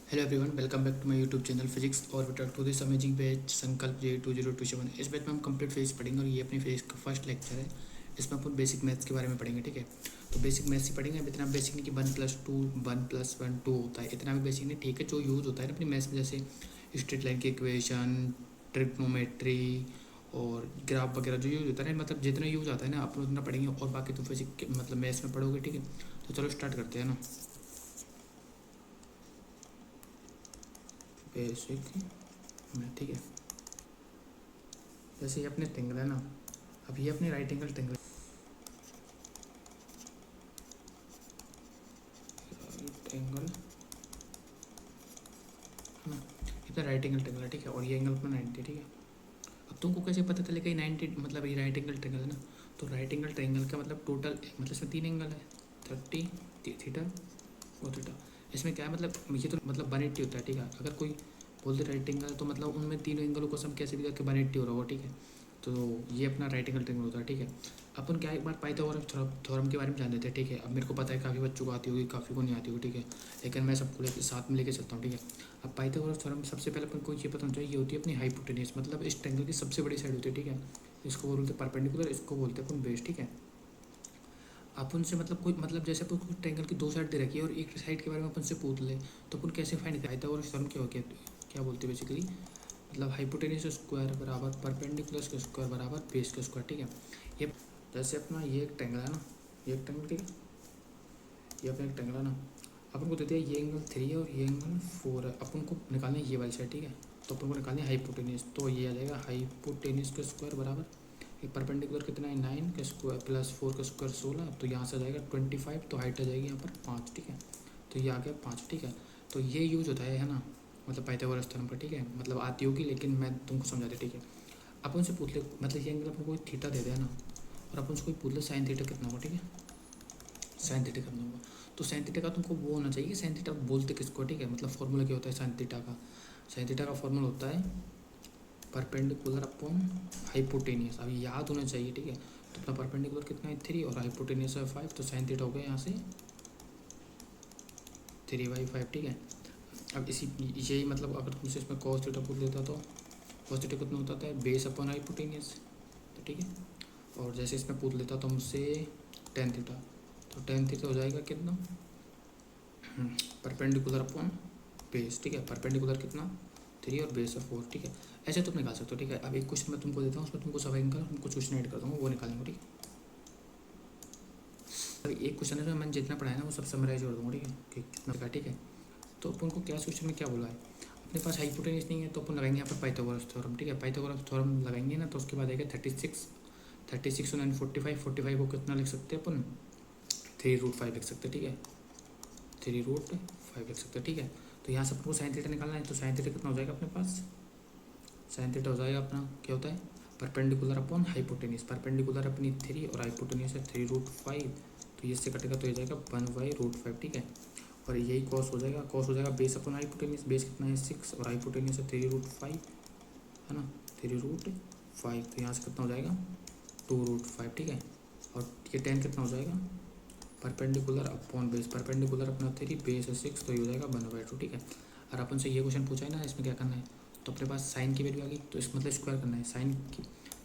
Hello everyone, welcome back to my YouTube channel physics और विटर to this amazing batch Sankalp JEE 2027। इस batch में हम कंप्लीट फिजिक्स पढ़ेंगे और ये अपनी फिजिक्स का फर्स्ट लेक्चर है। इसमें अपन बेसिक मैथ्स के बारे में पढ़ेंगे, ठीक है। तो बेसिक मैथ्स ही पढ़ेंगे। अब इतना बेसिक नहीं कि 1+2 1+1 2 होता है, इतना भी बेसिक नहीं, ठीक है। जो यूज़ होता है ना अपनी मैथ्स में, जैसे स्ट्रेट लाइन की इक्वेशन, ट्रिग्नोमेट्री और ग्राफ वगैरह जो यूज़ होता है ना, मतलब जितना यूज़ आता है ना अपन उतना पढ़ेंगे। और बाकी तो फिजिक्स मतलब मैथ्स में पढ़ोगे, ठीक है। तो चलो स्टार्ट करते हैं ना। बेसिक में, ठीक है। जैसे ये अपने ट्रेंगल है ना, अब ये अपने राइट एंगल ट्रेंगल है ना, इतना राइट एंगल ट्रेंगल है, ठीक है। और ये एंगल अपना 90, ठीक है। अब तुमको कैसे पता चलेगा ये 90 मतलब ये राइट एंगल ट्रेंगल है ना। तो राइट एंगल ट्रेंगल का मतलब टोटल मतलब इसमें 3 एंगल है, 30 थीटा और थीटा। इसमें क्या है मतलब ये तो मतलब 180 होता है, ठीक है। अगर कोई बोल दे राइट एंगल तो मतलब उनमें तीनों एंगलों को सम कैसे भी करके 180 हो रहा होगा, ठीक है। तो ये अपना राइट एंगल ट्रेंगल होता है, ठीक है। अपन क्या एक बार पाइथागोरस थ्योरम के बारे में जान लेते हैं, ठीक है। अब मेरे को पता है काफ़ी बच्चों को आती होगी, काफ़ी को नहीं आती होगी, ठीक है। लेकिन मैं सबको लेकर साथ में लेके चलता हूँ, ठीक है। अब पाइथागोरस थ्योरम सबसे पहले अपन को ये पता होना चाहिए, ये होती है अपनी हाइपोटेन्यूज, मतलब इस ट्रेंगल की सबसे बड़ी साइड होती है, ठीक है। इसको बोलते हैं परपेंडिकुलर, इसको बोलते हैं अपन बेस, ठीक है। अपन से मतलब कोई मतलब जैसे अपन कोई ट्रेंगल की दो साइड दे रखी है और एक साइड के बारे में अपन से पूछ ले, तो अपन कैसे फाइंड करें। पाइथागोरस थ्योरम क्या हो गया, क्या बोलते हैं बेसिकली, मतलब हाइपोटेन्यूज स्क्वायर बराबर परपेंडिकुलर का स्क्वायर बराबर बेस का स्क्वायर, ठीक है। ये जैसे अपना ये एक ट्रेंगल है ना, ये एक ट्रेंगल, ठीक है। ये अपना एक ट्रेंगल है ना, अपन को देते हैं ये एंगल 3 है और ये एंगल 4 है। अपन को निकालना है ये वाली साइड, ठीक है। तो अपन को निकालना है हाइपोटेन्यूज, तो ये आ जाएगा हाइपोटेन्यूज का स्क्वायर बराबर ये परपेंडिकुलर कितना है 9 का स्क्वायर प्लस 4 का स्क्वायर 16। तो यहाँ से आ जाएगा 25, तो हाइट आ जाएगी यहाँ पर 5, ठीक है। तो ये आ गया 5, ठीक है। तो ये यूज होता है ना, मतलब पाइथागोरस थ्योरम पर, ठीक है। मतलब आती होगी लेकिन मैं तुमको समझा दे, ठीक है। अपन से पूछ ले मतलब ये एंगल अपन को थीटा दे दे ना, और अपन से कोई पूछ ले साइन थीटा कितना होगा, ठीक है। साइन थीटा कितना होगा, तो साइन थीटा का तुमको वो होना चाहिए कि साइन थीटा बोलते किसको, ठीक है। मतलब फॉर्मूला क्या होता है साइन थीटा का। साइन थीटा का फॉर्मूला होता है परपेंडिकुलर अपॉन हाइपोटेनियस। अभी याद होना चाहिए, ठीक है। तो अपना परपेंडिकुलर कितना है 3 और हाइपोटेनियस है 5, तो साइन थीटा हो गया यहाँ से 3/5, ठीक है। अब इसी यही मतलब अगर तुमसे इसमें कॉस थीटा पूछ लेता तो कॉस थीटा कितना होता है बेस अपॉन हाइपोटेनियस, तो ठीक है। और जैसे इसमें पूछ लेता तो मुझसे टेन थीटा, तो टेन थीटा हो जाएगा कितना परपेंडिकुलर अपॉन बेस, ठीक है। परपेंडिकुलर कितना 3 और बेस है 4, ठीक है। ऐसे तुम निकाल सकते हो, ठीक है। अब एक क्वेश्चन मैं तुमको देता हूँ, उसमें तुमको सब एंगल कुछ क्वेश्चन ऐड कर दूँगा, वो निकालेंगे, ठीक है। अब एक क्वेश्चन है मैंने जितना पढ़ाया ना वो सब समराइज कर दूँगा, ठीक है, कि कितना का, ठीक है। तो अपन को क्या क्वेश्चन में क्या बोला है, अपने पास हाइपोटेन्यूज नहीं है तो अपन लगाएंगे यहाँ पर पाइथागोरस थ्योरम, ठीक है। पाइथागोरस थ्योरम लगाएंगे ना, तो उसके बाद आएगा 36 और 45 को कितना लिख सकते हैं अपन 3√5 लिख सकते हैं, ठीक है। 3√5 लिख सकते हैं, ठीक है। तो यहाँ से अपन को साइन थीटा निकालना है, तो साइन थीटा कितना हो जाएगा अपने पास, साइन थीटा हो जाएगा अपना क्या होता है परपेंडिकुलर अपॉन हाइपोटेन्यूज। परपेंडिकुलर अपनी 3 और हाइपोटेन्यूज है 3√5, तो ये से कटेगा तो ये जाएगा 1/√5, ठीक है। और यही कॉस हो जाएगा, कॉस हो जाएगा बेस अपॉन हाइपोटेन्यूज। बेस कितना है 6 और हाइपोटेन्यूज है 3√5, है ना 3√5। तो यहाँ से कितना हो जाएगा 2√5, ठीक है। और ये 10 कितना हो जाएगा परपेंडिकुलर अपॉन बेस, परपेंडिकुलर अपना 3 बेस है 6, तो ये हो जाएगा 1/2, ठीक है। और अपन से ये क्वेश्चन पूछा है ना, इसमें क्या करना है, तो अपने पास साइन की वैल्यू आ गई, तो इस मतलब स्क्वायर करना है साइन की,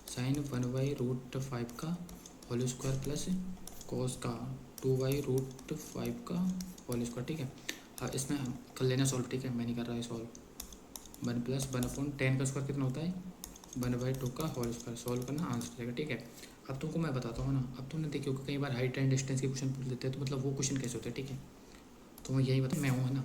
साइन 1/√5 का होल स्क्वायर प्लस कॉस का 2/√5 का होल स्क्वायर, ठीक है। अब इसमें हम कर लेना सॉल्व, ठीक है। मैं नहीं कर रहा है सॉल्व। 1+1/10 का स्क्वायर कितना होता है 1/2 का होल स्क्वायर, सॉल्व करना आंसर जाएगा, ठीक है। अब तुमको मैं बताता हूँ ना, अब तुमने देखियो कि कई बार हाइट एंड डिस्टेंस के क्वेश्चन पूछ लेते हैं, तो मतलब वो क्वेश्चन कैसे होते हैं, ठीक है। तो मैं यही बता, मैं हूँ है ना,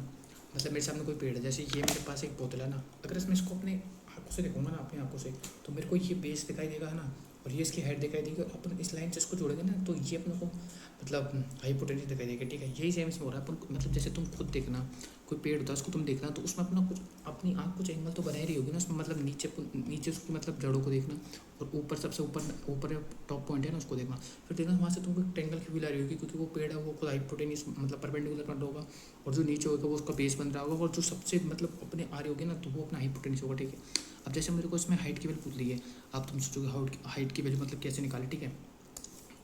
मतलब मेरे सामने कोई पेड़ है, जैसे ये मेरे पास एक बोतल है ना, अगर इसमें इसको अपने आंखों से देखूंगा ना, अपनी आंखों से, तो मेरे को ये बेस दिखाई देगा, है ना। और ये इसकी हाइट दिखाई देगी, और अपन इस लाइन से इसको जोड़ेंगे ना, तो ये अपने को मतलब हाइपोटेन्यूज दिखाई देगा, ठीक है। यही सेम इसमें हो रहा है। अपन मतलब जैसे तुम खुद देखना, कोई पेड़ होता है उसको तुम देखना, तो उसमें अपना कुछ अपनी आँख कुछ एंगल तो बना ही रही होगी ना उसमें, मतलब नीचे नीचे उसकी मतलब जड़ों को देखना, और ऊपर सबसे ऊपर ऊपर टॉप पॉइंट है ना उसको देखना। फिर देखना वहाँ से तुमको एक ट्रेंगल की फील आ रही होगी, क्योंकि वो पेड़ है वो खुद हाइपोटेन्यूज मतलब परपेंडिकुलर बन रहा होगा, और जो नीचे होगा वो उसका बेस बन रहा होगा, और जो सबसे मतलब अपने आ रही होगी ना, तो वो अपना हाइपोटेन्यूज होगा, ठीक है। अब जैसे मेरे को इसमें हाइट की वैल्यू पूछ ली है, अब तुम सोचोगे हाइट की वैल्यू मतलब कैसे निकाले, ठीक है।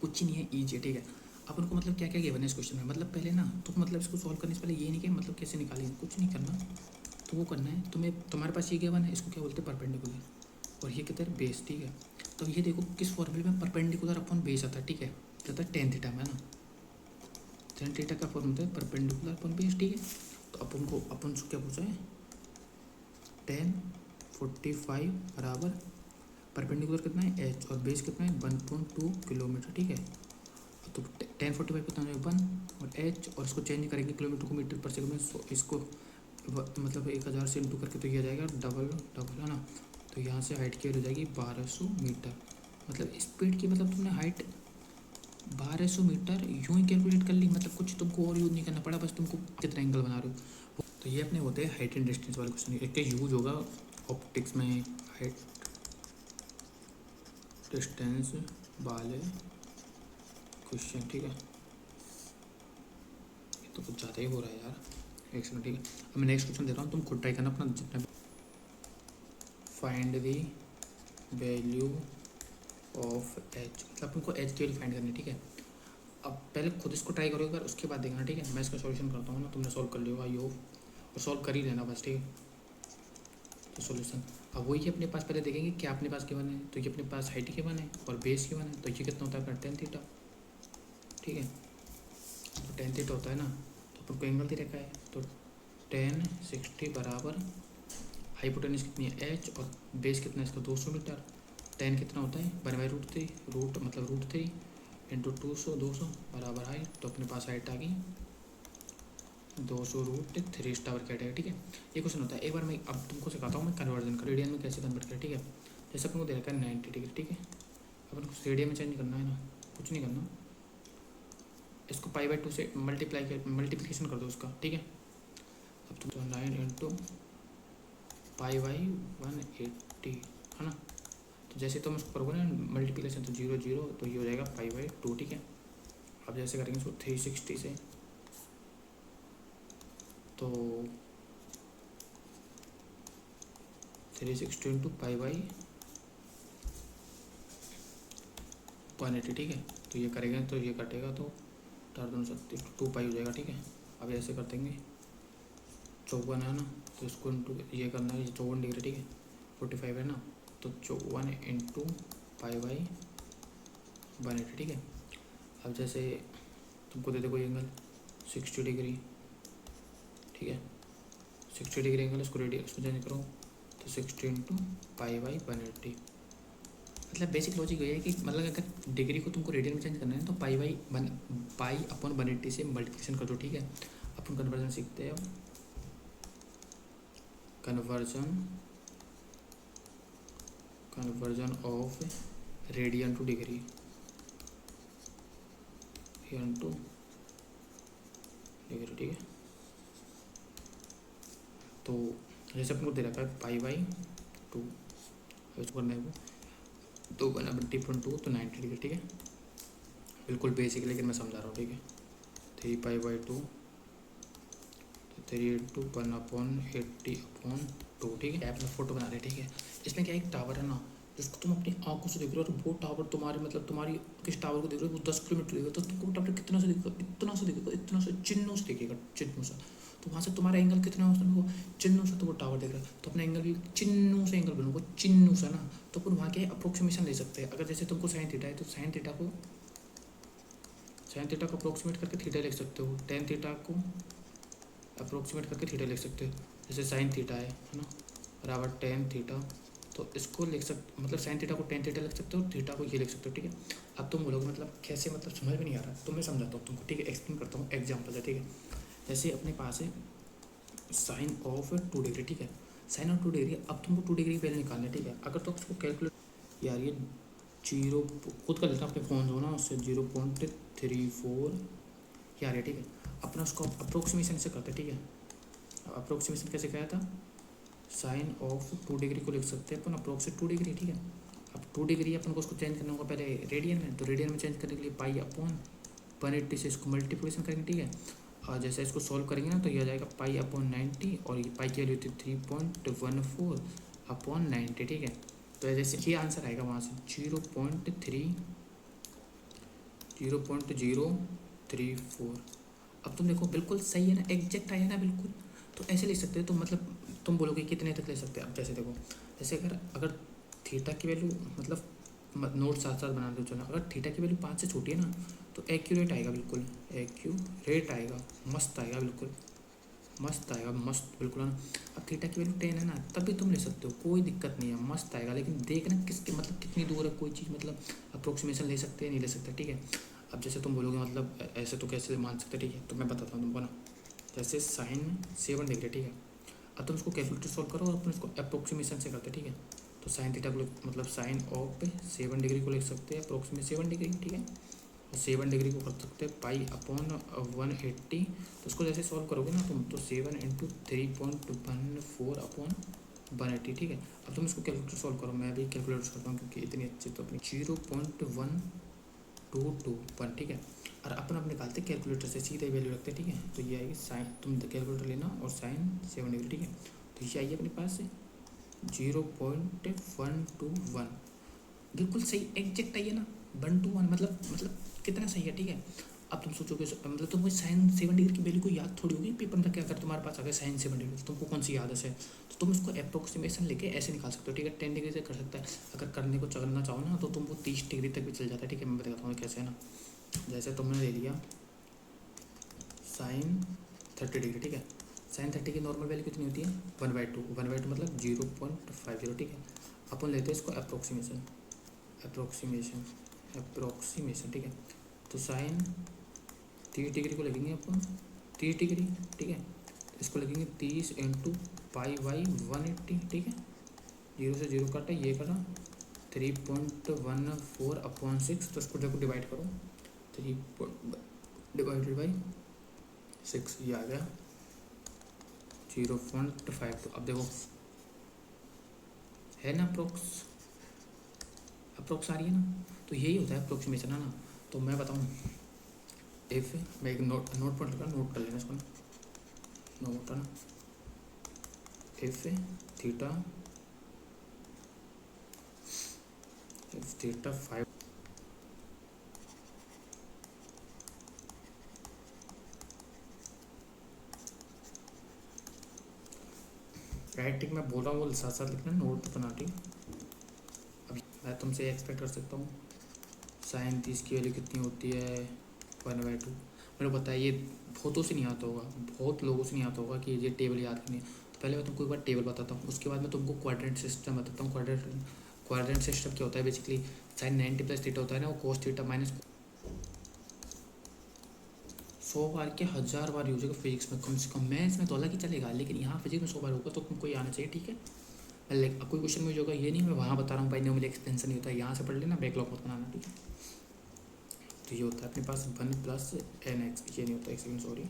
कुछ ही नहीं है, ईजी है, ठीक है। अपन को मतलब क्या क्या गिवन है इस क्वेश्चन में, मतलब पहले ना तो मतलब इसको सॉल्व करने से पहले ये नहीं कि मतलब कैसे निकालेंगे, कुछ नहीं करना। तो वो करना है तुम्हें, तुम्हारे पास ये गिवन है, इसको क्या बोलते हैं परपेंडिकुलर, और ये कहते हैं बेस, ठीक है। तो ये देखो किस फॉर्मूले में परपेंडिकुलर अपॉन बेस आता है, ठीक है, कहता है टेन थीटा में ना, टेन थीटा का फॉर्मूला होता है परपेंडिकुलर अपॉन बेस, ठीक है। तो अपन से क्या पूछा है, 1045 बराबर परपेंडिकुलर कितना है एच और बेस कितना है 1.2 किलोमीटर, ठीक है। तो 1045 कितना है 1 और एच, और इसको चेंज करेंगे किलोमीटर को मीटर पर सेकंड में, इसको मतलब 1000 से इंटू करके तो ये आ जाएगा डबल डबल, है ना। तो यहाँ से हाइट की हो जाएगी 1200 मीटर, मतलब स्पीड की मतलब तुमने हाइट 1200 मीटर यूँ ही कैलकुलेट कर ली, मतलब कुछ तुमको और यूज नहीं करना पड़ा, बस तुमको कितना एंगल बना रहे हो। तो ये अपने होते हैं हाइट एंड डिस्टेंस वाले क्वेश्चन, एक यूज होगा ऑप्टिक्स में हाइट डिस्टेंस वाले क्वेश्चन, ठीक है। ये तो कुछ ज़्यादा ही हो रहा है यार, एक सेकंड, ठीक है। अब मैं नेक्स्ट क्वेश्चन दे रहा हूँ, तुम खुद ट्राई करना अपना जितना। Find the value of H, मतलब अपन को एच की वैल्यू फाइंड करनी है, ठीक है। अब पहले खुद इसको ट्राई करोगे अगर, उसके बाद देखना, ठीक है। मैं इसका सॉल्यूशन करता हूँ ना, तुमने सॉल्व कर लिया आई होप, और सॉल्व कर ही लेना बस, ठीक है। तो सॉल्यूशन अब वही अपने पास, पहले देखेंगे क्या अपने पास गिवन है, तो ये अपने पास हाइट गिवन है और बेस गिवन है, तो ये कितना होता है 10 थीटा, ठीक है। तो 10 थीटा होता है ना, तो अपन को एंगल दे रखा है, तो 1060 बराबर हाइपोटेन्यूज कितनी है एच और बेस कितना है इसका 200 मीटर। 10 कितना होता है 1/√3, रूट मतलब √3 इंटू 200 बराबर हाइट, तो अपने पास हाइट आ गई 200√3 टावर क्या आएगा, ठीक है। ये क्वेश्चन होता है, एक बार मैं अब तुमको सिखाता हूँ मैं कन्वर्जन का, रेडियन में कैसे कन्वर्ट करें, ठीक है। जैसे अपन को दे रखा है 90 डिग्री, ठीक है। अपन को रेडियन में चेंज करना है ना, कुछ नहीं करना, इसको π/2 से मल्टीप्लिकेशन कर दो उसका, ठीक है। अब तुम तो 9 इंटू π/180, है ना। तो जैसे तुम इसको करोगे ना मल्टीप्लिकेशन, तो 0 0, तो ये हो जाएगा π/2, ठीक है। अब जैसे करेंगे इसको 360 से, तो 360 इंटू π/180, ठीक है। तो ये करेंगे तो ये कटेगा, तो 4×2 2π हो जाएगा, ठीक है। अब ऐसे कर देंगे 54 है ना, तो इसको इंटू ये करना है 54 डिग्री, ठीक है। 45 है ना, तो 54 इंटू π/180, ठीक है। अब जैसे तुमको दे दे कोई एंगल 60 डिग्री, ठीक है, 60 डिग्री एंगल, इसको रेडियन उसको चेंज करो, तो 60 इंटू π/180। मतलब बेसिक लॉजिक ये है कि मतलब अगर डिग्री को तुमको रेडियन में चेंज करना है तो π/180 से मल्टीप्लिकेशन कर दो, ठीक है। अपन कन्वर्जन सीखते हैं अब, conversion of radian two degree into degree, ठीक है। तो जैसे अपन को दे रखा है π/2, इसको करना है वो 2 तो 90 डिग्री, ठीक है। बिल्कुल बेसिक, लेकिन मैं समझा रहा हूँ, ठीक है। 3π/2 तो 3 इंटू 1/80/2, ठीक है। ऐप में फोटो बना रहे, ठीक है। इसमें क्या एक टावर है ना, जिसको तुम अपनी आंखों से देख रहे हो, और वो टावर तुम्हारे मतलब तुम्हारी किस टावर को देख रहे हो, वो 10 किलोमीटर दिखेगा, तो तुमको टावर कितना से दिखेगा, इतना से दिखेगा, इतना से चिन्हों से दिखेगा, चिन्हों से। तो वहाँ से तुम्हारा एंगल कितना हो तुमको चिन्हों से, तो वो टावर देख रहा है, तो अपना एंगल भी चिन्हों से एंगल बनोगे, चिन्हों से ना। तो अपन वहाँ के अप्रोक्सीमेशन ले सकते हैं, अगर जैसे तुमको साइन थीटा है, तो साइन थीटा को अप्रोक्सीमेट करके थीटा लिख सकते हो, टेन थीटा को अप्रोक्सीमेट करके थीटा लिख सकते हो। जैसे साइन थीटा है ना, बराबर टेन थीटा, तो इसको लिख सकते, मतलब साइन थीटा को टेन थीटा लिख सकते हो, थीटा को ये लिख सकते हो, ठीक है। अब तुम बोलोगे मतलब कैसे, मतलब समझ में नहीं आ रहा, तो मैं समझाता हूँ तुमको, ठीक है। एक्सप्लेन करता हूँ एग्जाम्पल है, ठीक है। जैसे अपने पास है साइन ऑफ 2 डिग्री, ठीक है। साइन ऑफ 2 डिग्री, अब तुमको 2 डिग्री की वैल्यू निकालना है, ठीक है। अगर तो उसको कैलकुलेट यार, ये 0 खुद कर लेता हूँ अपने फ़ोन हो ना, उससे 0.34 यार है, ठीक है। अपना उसको अप्रोक्सीमेशन से करते, ठीक है। अब अप्रोक्सीमेशन कैसे किया था, साइन ऑफ 2 डिग्री को लिख सकते हैं अपन अप्रोक्सीमेट 2 डिग्री, ठीक है। अब 2 डिग्री अपन को उसको चेंज करना होगा पहले रेडियन में, तो रेडियन में चेंज करने के लिए π/180 से इसको मल्टीप्लिकेशन करेंगे, ठीक है। और जैसे इसको सॉल्व करेंगे ना, तो ये आ जाएगा π/90, और ये पाई की वैल्यू होती है 3.14/90, ठीक है। तो जैसे ये आंसर आएगा वहाँ से 0.0 4। अब तुम देखो बिल्कुल सही है ना, एग्जैक्ट आया ना बिल्कुल। तो ऐसे ले सकते हो तो मतलब तुम बोलोगे कितने तक ले सकते हैं। अब जैसे देखो, जैसे अगर थीटा की वैल्यू मतलब नोट साथ साथ बना दो चलो, अगर थीटा की वैल्यू 5 से छोटी है ना तो एक्यूरेट आएगा, बिल्कुल एक्यूरेट आएगा, मस्त आएगा, बिल्कुल मस्त आएगा, मस्त बिल्कुल है ना। अब थीटा की वैल्यू 10 है ना, तब भी तुम ले सकते हो, कोई दिक्कत नहीं है, मस्त आएगा। लेकिन देखना किसके मतलब कितनी दूर है कोई चीज़, मतलब अप्रोक्सीमेशन ले सकते हैं नहीं ले सकते, ठीक है। अब जैसे तुम बोलोगे मतलब ऐसे तो कैसे मान सकते, ठीक है, तो मैं बताता हूँ तुमको ना। जैसे साइन 7 डिग्री, ठीक है। अब तुम इसको कैलकुलेटर सॉल्व करो और अपन इसको अप्रोक्सीमेशन से करते, ठीक है। तो साइन थीटा को मतलब साइन ऑफ 7 डिग्री को लिख सकते हैं अप्रोक्सीमेट 7 डिग्री, ठीक है। 7 डिग्री को कर सकते हैं पाई अपॉन 180। तो उसको जैसे सॉल्व करोगे ना तुम, तो 7 इंटू 3.14 अपॉन 180, ठीक है। अब तुम इसको कैलकुलेटर सॉल्व करो, मैं भी कैलकुलेटर करता हूँ क्योंकि इतनी अच्छी तो अपनी 0.1221, ठीक है। और अपन अपने निकालते कैलकुलेटर से सीधे वैल्यू रखते हैं, ठीक है। तो ये आएगी साइन, तुम कैलकुलेटर लेना और साइन 7 डिग्री, ठीक है। तो ये आइए अपने पास से 0.121, बिल्कुल सही एग्जैक्ट आई है ना। 1 to 1 मतलब कितना सही है, ठीक है। अब तुम सोचोगे मतलब तुमको साइन 7 डिग्री की वैल्यू को याद थोड़ी होगी पेपर में, क्या अगर तुम्हारे पास अगर साइन 7 डिग्री तो तुमको कौन सी याद है, तो तुम इसको अप्रोक्सीमेशन लेके ऐसे निकाल सकते हो, ठीक है। 10 डिग्री से कर सकता है, अगर करने को करना चाहो ना तो तुमको 30 डिग्री तक भी चल जाता है, ठीक है। मैं बताता हूँ कैसे है ना। जैसे तुमने ले लिया साइन 30 डिग्री, ठीक है। साइन 30 की नॉर्मल वैल्यू कितनी होती है 1/2, 1/2 मतलब 0.50, ठीक है। अपन लेते हैं इसको अप्रोक्सीमेशन, ठीक है। तो साइन 30 डिग्री को लगेंगे अपन 30 डिग्री, ठीक है। इसको लगेंगे 30 इंटू पाई बाई 180, ठीक है। 0 से 0 काटा, ये कटा 3.14 अपॉन 6। तो इसको देखो डिवाइड करो, 3 डिवाइडेड बाई 6, ये आ गया 0.5। तो अब देखो है ना अप्रोक्स आ रही है ना। तो यही होता है अप्रोक्सीमेशन, है ना। तो मैं बताऊँ, इफ मैं एक नोट पॉइंट लगा, नोट कर लेना इसको, नोट है ना। इफ थीटा 5, राइटिंग मैं बोल रहा हूँ वो साथ साथ लिखना, नोट बना दी। अब मैं तुमसे एक्सपेक्ट कर सकता हूँ साइन 30 की वैल्यू कितनी होती है 1/2। मेरे को पता है ये बहुतों से नहीं आता होगा, बहुत लोगों से नहीं आता होगा कि ये टेबल याद करनी है। तो पहले मैं तुमको एक बार टेबल बताता हूँ, उसके बाद मैं तुमको क्वाड्रेंट सिस्टम बताता हूँ। क्वाड्रेंट सिस्टम क्या होता है, बेसिकली साइन 90 प्लस थीटा होता है ना, वो कोस थीटा माइनस 100 बार क्या 1000 बार यूज होगा फिजिक्स में, कम से कम। मैथ्स में तो अलग ही चलेगा, लेकिन यहाँ फिजिक्स में 100 बार होगा, तो तुमको ये आना चाहिए, ठीक है। कोई क्वेश्चन में जो होगा ये नहीं मैं वहाँ बता रहा हूँ भाई नॉर्मल एक्सपेंशन नहीं होता है, यहाँ से पढ़ लेना, बैकलॉग मत बनाना, ठीक है। तो ये होता है अपने पास 1 प्लस NX, ये नहीं होता, एक सेकेंड सॉरी,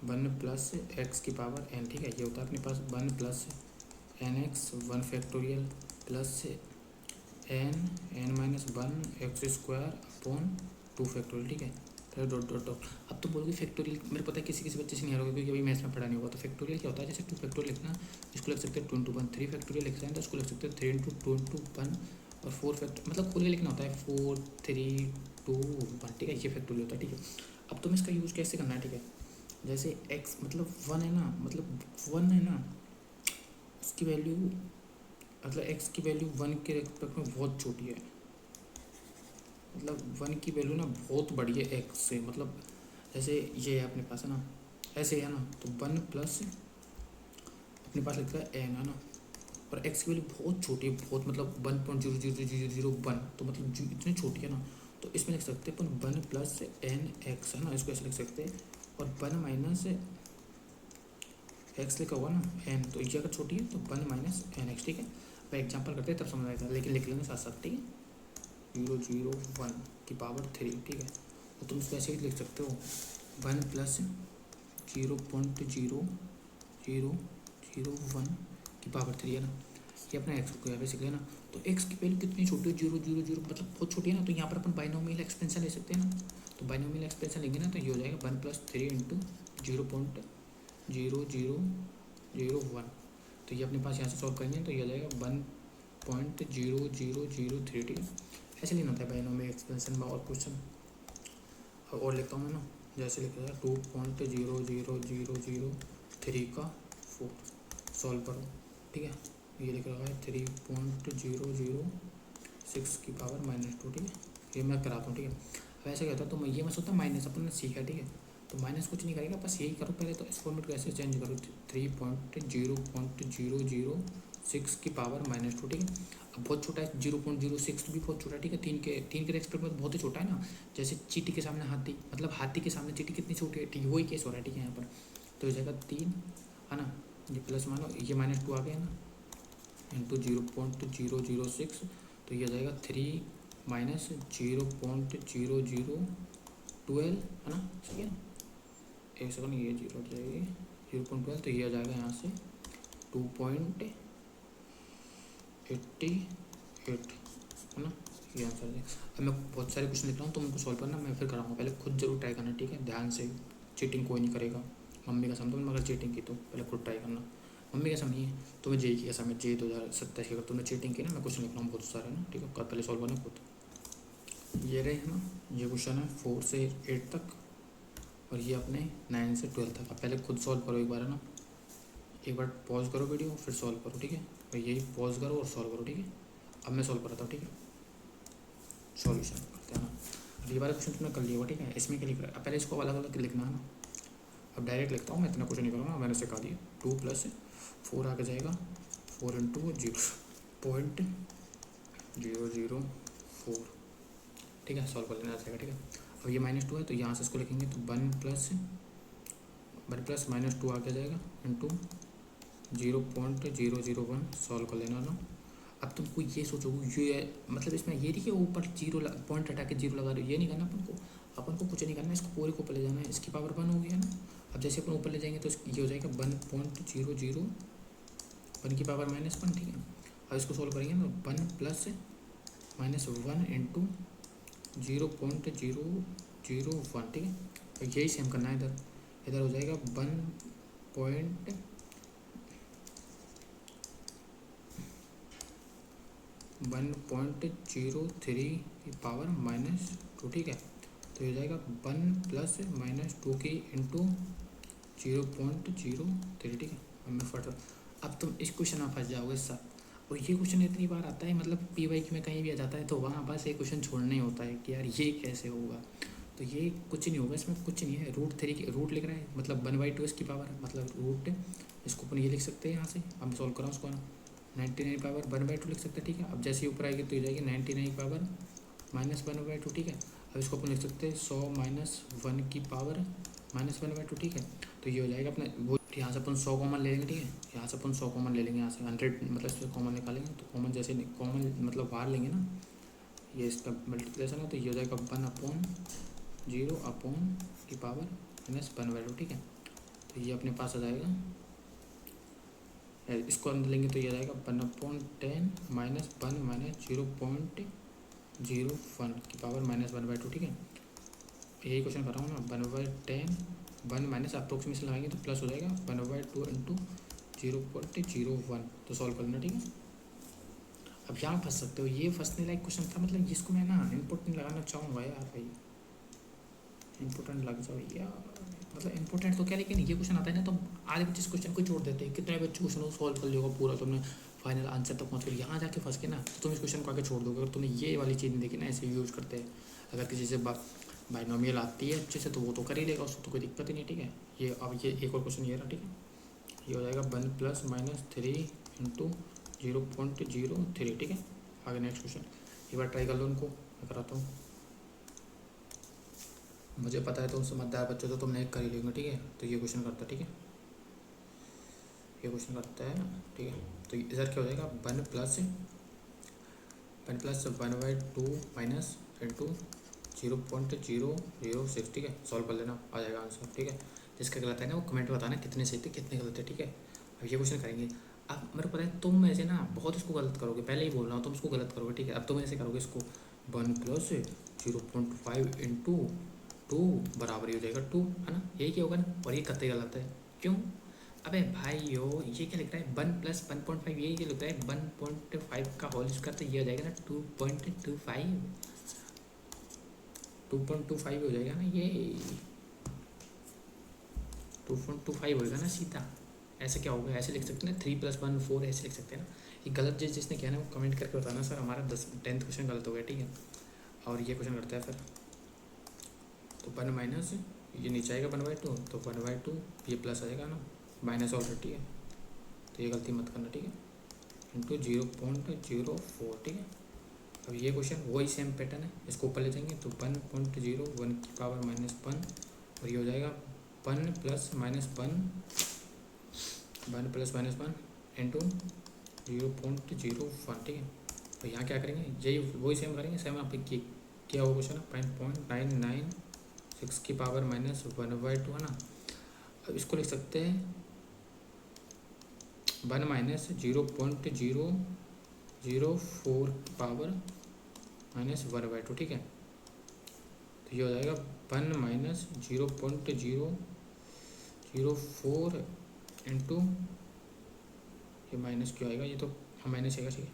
1 प्लस एक्स की पावर n, ठीक है। ये होता है अपने पास 1 plus NX 1 factorial plus n minus 1 x square upon 2 factorial, ठीक है। फिर डॉट डॉट डॉट। अब तो बोलोगे फैक्टोरियल, मेरे पता है किसी बच्चे से नहीं आ रहा होगा क्योंकि अभी मैथ्स में पढ़ा नहीं होगा। तो फैक्टोरियल क्या होता है, जैसे 2 फैक्टोरियल लिखना, इसको लिख सकते हैं 2 इंटू 1, 3 फैक्टोरियल लिख सकते हैं तो इसको लिख सकते हैं 3 इंटू 2 इंटू 1, और 4 फैक्टर मतलब खोल के लिखना होता है 4 3 2 1, ठीक है। ये फैक्टोरियल होता है, ठीक है। अब तुम्हें इसका यूज़ कैसे करना है, ठीक है। जैसे x मतलब 1 है ना, मतलब 1 है ना, उसकी वैल्यू मतलब x की वैल्यू 1 के रेस्पेक्ट में बहुत छोटी है, मतलब 1 की वैल्यू ना बहुत बड़ी है x से। मतलब जैसे ये है अपने पास है ना, ऐसे है ना, तो 1 प्लस अपने पास लिखा है n, है ना, और x की वैल्यू बहुत छोटी है, बहुत मतलब 1.00001, तो मतलब इतनी छोटी है ना। तो इसमें लिख सकते हैं अपन 1 प्लस NX, है ना, इसको ऐसे लिख सकते हैं। और 1 माइनस एक्स लिखा हुआ ना n, तो ये अगर छोटी है तो 1 माइनस NX, ठीक है। अब एग्जाम्पल करते हैं तब समझ आएगा, लेकिन लिख लेंगे साथ साथ, ठीक है। 001 की पावर 3, ठीक है। तो तुम इसको ऐसे ही लिख सकते हो 1 प्लस 0.00001 की पावर 3, है ना। ये अपना एक्स को बेसिकली, है ना। तो एक्स की वैल्यू कितनी छोटी है 0.000, मतलब बहुत छोटी है ना। तो यहाँ पर अपन बाइनोमियल एक्सपेंशन ले सकते हैं ना। तो बाइनोमियल एक्सपेंशन लेंगे ना, तो ये हो जाएगा 1 प्लस 3 इंटू 0.0001। तो ये अपने पास यहाँ से सॉल्व करेंगे तो ये हो जाएगा 1.0003, ठीक है। ऐसे नहीं होता है बाइनोमियल एक्सपेंशन में और क्वेश्चन। और लिखता हूँ मैं ना, जैसे लिखा है 2.00003 का 4 सॉल्व करो, ठीक है। ये लिख रखा है 3.006 की पावर -2, ठीक है। ये मैं कराता हूँ, ठीक है। अब ऐसे क्या होता है, तो ये मैं सोचता माइनस अपन ने सीखा, ठीक है। तो माइनस कुछ नहीं करेगा, बस यही करो पहले, तो इस फॉर्मेट को ऐसे चेंज करो 3.006 की पावर -2, ठीक है। अब बहुत छोटा है 0.06 भी बहुत छोटा है, ठीक है। तीन के रेस्पेक्ट में बहुत ही छोटा है ना, जैसे चीटी के सामने हाथी, मतलब हाथी के सामने चीटी कितनी छोटी है, ठीक है। वही केस हो रहा है, ठीक है यहाँ पर। तो हो जाएगा 3, है ना, ये प्लस मानो ये -2 आ गया ना, इंटू 0.006, तो ये आ जाएगा 3 माइनस 0.0012, है ना, सही है ना। एक सेकंड, ये 0 हो जाएगी 0.12, तो ये आ जाएगा यहाँ से 2.88, है ना, ये आंसर है। अब मैं बहुत सारे क्वेश्चन लिख रहा हूँ, तुम उनको सॉल्व करना, मैं फिर कराऊंगा, पहले खुद जरूर ट्राई करना, ठीक है, ध्यान से। चीटिंग कोई नहीं करेगा, मम्मी का समझ, तुमने अगर चीटिंग की तो पहले खुद ट्राई करना। मम्मी का समझिए, तुम्हें जेई की कसम है, जेई 2027 की, अगर तुमने चीटिंग की ना, मैं क्वेश्चन लिख रहा हूँ बहुत सारे ना, ठीक है, पहले सॉल्व करना खुद। ये रहे है ना, ये क्वेश्चन है 4 से 8 तक, और ये अपने 9 से 12 तक। अब पहले खुद सॉल्व करो एक बार, है ना, एक बार पॉज करो वीडियो, फिर सॉल्व करो, ठीक है। और यही पॉज करो और सॉल्व करो, ठीक है। अब मैं सॉल्व कराता हूँ, ठीक है, सॉल्यूशन करते हैं ना। अब ये वाला क्वेश्चन तुमने कर लिया होगा, ठीक है। इसमें क्या लिख रहा है, अब पहले इसको अलग अलग लिखना है ना। अब डायरेक्ट लिखता हूँ मैं, इतना क्वेश्चन नहीं करूँगा, मैंने सिखा दिया। 2 + 4 आगे जाएगा, 4 × 0.004, ठीक है, सॉल्व कर लेना जाएगा, ठीक है। अब ये -2 है, तो यहाँ से इसको लिखेंगे, तो 1 + -2 आगे जाएगा, इंटू 0.001, सॉल्व कर लेना ना। अब तुमको ये सोचोगे, ये मतलब इसमें ये नहीं कि ऊपर जीरो पॉइंट हटा के जीरो लगा रहे हो, ये नहीं करना अपन को कुछ नहीं करना, इसको पूरे को ऊपर ले जाना है। इसकी पावर 1 हो गया ना। अब जैसे अपन ऊपर ले जाएंगे तो ये हो जाएगा 1.001 की पावर -1, ठीक है। अब इसको सॉल्व करेंगे ना, 1 + -1 इंटू 0.001, ठीक है। और यही सेम करना है इधर, इधर हो जाएगा 1.03 की पावर -2, ठीक है। तो ये जाएगा 1 + -2 की इंटू 0.03, ठीक है। अब मैं फट अब तुम इस क्वेश्चन में फंस जाओगे साथ, और ये क्वेश्चन इतनी बार आता है, मतलब PYQ में कहीं भी आ जाता है, तो वहाँ बस एक क्वेश्चन छोड़ना ही होता है कि यार ये कैसे होगा। तो ये कुछ नहीं होगा, इसमें कुछ नहीं है। √3 की रूट लिख रहा है, मतलब 1/2 इसकी पावर, मतलब रूट, इसको अपन ये लिख सकते हैं यहाँ से। अब सॉल्व कराऊँ उसको ना, 99 पावर 1/2 लिख सकते हैं, ठीक है। अब जैसे ऊपर आएगी तो ये जाएगी 99 पावर -1/2, ठीक है। अब इसको अपन लिख सकते हैं 100 - 1 की पावर -1/2, ठीक है। तो ये हो जाएगा अपने वो, यहाँ से अपन 100 कॉमन ले लेंगे, ठीक है। यहाँ से अपन 100 कॉमन ले लेंगे, यहाँ से 100 मतलब इससे कॉमन निकालेंगे, तो कॉमन जैसे कॉमन मतलब बाहर लेंगे ना, ये इसका मल्टीप्लिकेशन है, तो ये हो जाएगा 1/0 अपॉन की पावर -1/2, ठीक है। तो ये अपने पास आ जाएगा, इसको अंदर लेंगे तो ये आ जाएगा 1/10 - 1 -0.01 की पावर -1/2, ठीक है। यही क्वेश्चन कर रहा हूँ ना, 1/10 1 माइनस अप्रोक्सीमेशन लगाएंगे तो प्लस हो जाएगा 1/2 इंटू 0.01, तो सॉल्व कर लेना, ठीक है। अब यहाँ फंस सकते हो, ये फंसने लायक क्वेश्चन था, मतलब जिसको मैं ना इम्पोर्टेंट लगाना चाहूँगा यार भाई, इम्पोर्टेंट लग जाओ यार, मतलब इम्पोर्टेंट तो क्या, लेकिन ये क्वेश्चन आता है ना, तो आधे बच्चे इस क्वेश्चन को छोड़ देते हैं। कितने बच्चे क्वेश्चन को सॉल्व कर लियोगा पूरा, तुमने फाइनल आंसर तक पहुँच कर, यहाँ जाके फंस के ना, तो तुम इस क्वेश्चन को आगे छोड़ दोगे। अगर तुमने ये वाली चीज़ नहीं देखी ना, ऐसे यूज़ करते हैं, अगर किसी से बाइनोमियल आती है अच्छे से, तो वो तो कर ही लेगा, उसको तो कोई दिक्कत ही नहीं, ठीक है। ये अब ये एक और क्वेश्चन ये रहा, ठीक है। ये हो जाएगा 1 + -3 इंटू 0.03, ठीक है। आगे नेक्स्ट क्वेश्चन, एक बार ट्राई कर लो उनको, मैं कराता हूँ। मुझे पता है तुम समझदार बच्चों, तो तुमने एक कर ही लेंगे, ठीक है। तो ये क्वेश्चन करता है, ठीक है, ये क्वेश्चन करता है, ठीक है। तो इधर क्या हो जाएगा 1 + 1/2 माइनस इंटू 0.006, ठीक है। सॉल्व कर लेना, आ जाएगा आंसर, ठीक है। जिसका गलत है ना वो कमेंट में बताना कितने सही थे कितने गलत है, ठीक है। अब ये क्वेश्चन करेंगे। अब मेरे को पता है तुम ऐसे ना बहुत इसको गलत करोगे, पहले ही बोल रहा हूँ, तुम इसको गलत करोगे, ठीक है। अब तुम ऐसे करोगे इसको 1 + 0.5 इंटू 2 बराबर ही हो जाएगा 2, है ना, यही क्या होगा ना। और ये कतई गलत है, क्यों? अबे भाई हो, ये क्या लिख रहा है 1 + 1.5, ये क्या लिख रहा है 1.5 का होल स्क्वायर, तो ये हो जाएगा ना 2.25, 2.25 हो जाएगा ना, ये 2.25 होएगा ना सीधा। ऐसे क्या होगा, ऐसे लिख सकते हैं ना, 3+1 4 ऐसे लिख सकते हैं ना। ये गलत जिसने किया ना वो कमेंट करके बताना सर हमारा 10th क्वेश्चन गलत हो गया, ठीक है। और ये क्वेश्चन करता है फिर, तो 1 माइनस ये नीचे आएगा 1/2, तो 1/2 ये प्लस आ जाएगा ना, माइनस ऑलरेडी, ठीक है। तो ये गलती मत करना, ठीक है, इंटू 0.04, ठीक है। अब ये क्वेश्चन वही सेम पैटर्न है, इसको ऊपर ले जाएंगे तो 1.01 की पावर -1, और ये हो जाएगा 1 + -1 इंटू 0.01, ठीक है। तो यहाँ क्या करेंगे, यही वही सेम करेंगे, सेम आप क्या होगा क्वेश्चन, 0.996 की पावर -1/2 है ना। अब इसको लिख सकते हैं 1 माइनस 0.004 की पावर -1/2, ठीक है। तो ये हो जाएगा 1 माइनस 0.004 इंटू, ये माइनस क्यों आएगा, ये तो माइनस आएगा, ठीक है,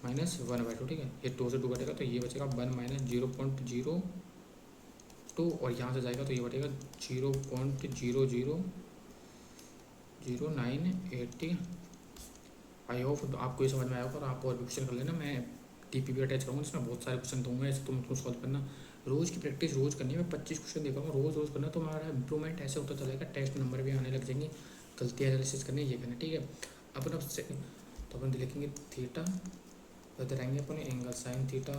-1/2, ठीक है। ये 2 से 2 कटेगा तो ये बचेगा 1 माइनस 0.02, और यहाँ से जाएगा तो ये बचेगा 0.00098, ठीक है। आई होप आपको ये समझ में आया होगा, और आप और भी क्वेश्चन कर लेना, मैं TPP अटैच करूँगा, इसमें बहुत सारे क्वेश्चन दूंगा, ऐसे तुम उसको सॉल्व करना। रोज़ की प्रैक्टिस रोज़ करनी है, मैं 25 क्वेश्चन देखूँगा, रोज़ करना, तो हमारा इंप्रूवमेंट ऐसे होता चलेगा, टेस्ट नंबर भी आने लग जाएंगे। गलती एनालिसिस करनी ये करना, ठीक है। अपन अब तो अपन लिखेंगे थीटा, इधर आएंगे अपन angle sine theta,